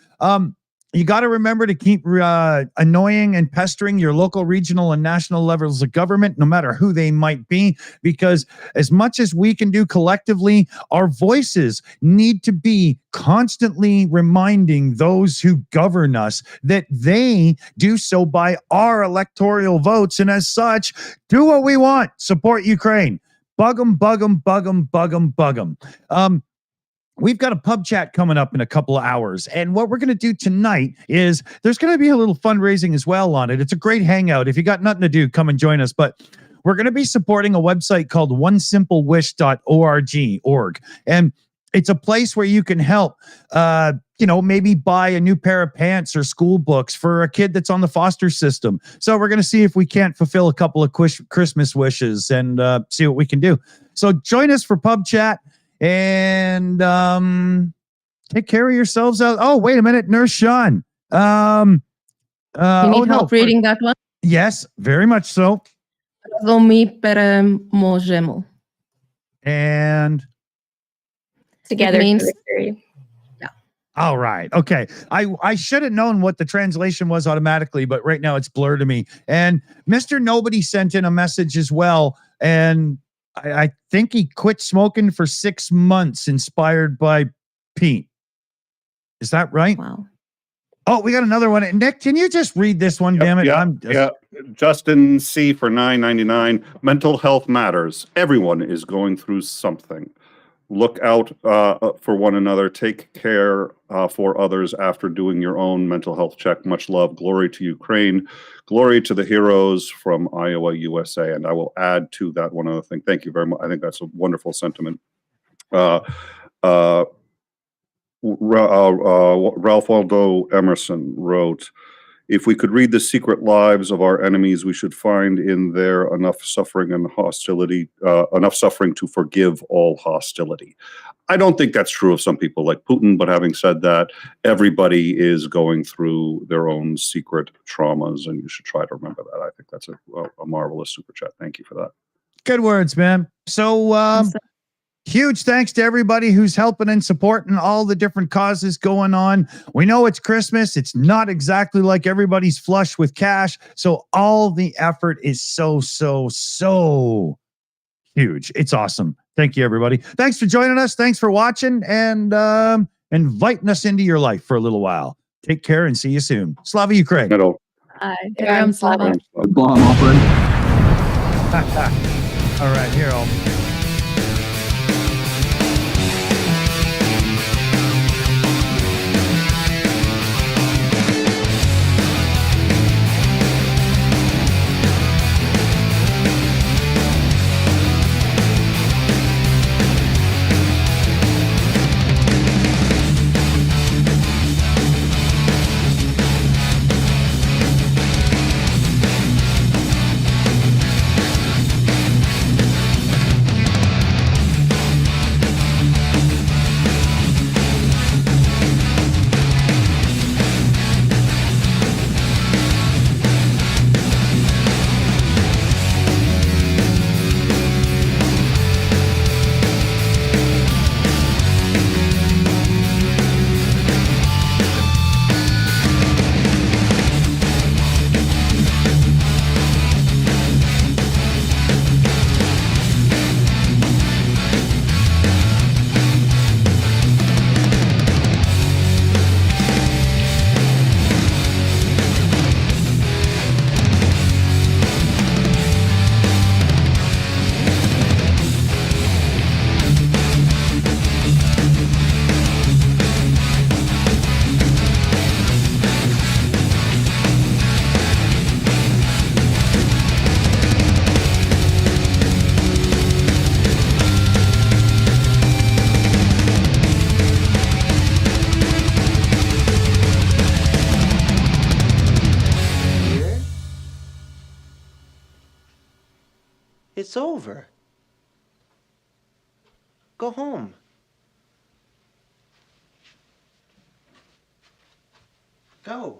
Speaker 1: You got to remember to keep annoying and pestering your local, regional, and national levels of government, no matter who they might be, because as much as we can do collectively, our voices need to be constantly reminding those who govern us that they do so by our electoral votes, and as such, do what we want. Support Ukraine. Bug them, bug them, bug them, bug them, bug them. We've got a pub chat coming up in a couple of hours. And what we're going to do tonight is there's going to be a little fundraising as well on it. It's a great hangout. If you got nothing to do, come and join us. But we're going to be supporting a website called oneSimpleWish.org. And it's a place where you can help, maybe buy a new pair of pants or school books for a kid that's on the foster system. So we're going to see if we can't fulfill a couple of Christmas wishes and see what we can do. So join us for pub chat. And take care of yourselves out. Oh, wait a minute, Nurse Sean.
Speaker 4: You need help reading that one?
Speaker 1: Yes, very much so. And
Speaker 2: together
Speaker 4: means,
Speaker 2: yeah.
Speaker 1: All right. Okay. I should have known what the translation was automatically, but right now it's blurred to me. And Mr. Nobody sent in a message as well. And I think he quit smoking for 6 months, inspired by Pete. Is that right?
Speaker 4: Wow.
Speaker 1: Oh, we got another one. Nick, can you just read this one? Damn it.
Speaker 3: Yeah. Justin C for $9.99. Mental health matters. Everyone is going through something. Look out for one another. Take care for others after doing your own mental health check. Much love. Glory to Ukraine. Glory to the heroes from Iowa, USA. And I will add to that one other thing. Thank you very much. I think that's a wonderful sentiment. Ralph Waldo Emerson wrote, If we could read the secret lives of our enemies, we should find in there enough suffering and hostility, enough suffering to forgive all hostility. I don't think that's true of some people like Putin, but having said that, everybody is going through their own secret traumas, and you should try to remember that. I think that's a marvelous super chat. Thank you for that.
Speaker 1: Good words, man. So, huge thanks to everybody who's helping and supporting all the different causes going on. We know it's Christmas. It's not exactly like everybody's flush with cash. So all the effort is so huge. It's awesome. Thank you, everybody. Thanks for joining us. Thanks for watching and inviting us into your life for a little while. Take care and see you soon. Slava Ukraini.
Speaker 3: Hello.
Speaker 4: Heroям слава.
Speaker 5: Goodbye, my friend.
Speaker 1: All right, here I'll
Speaker 6: It's over. Go home. Go.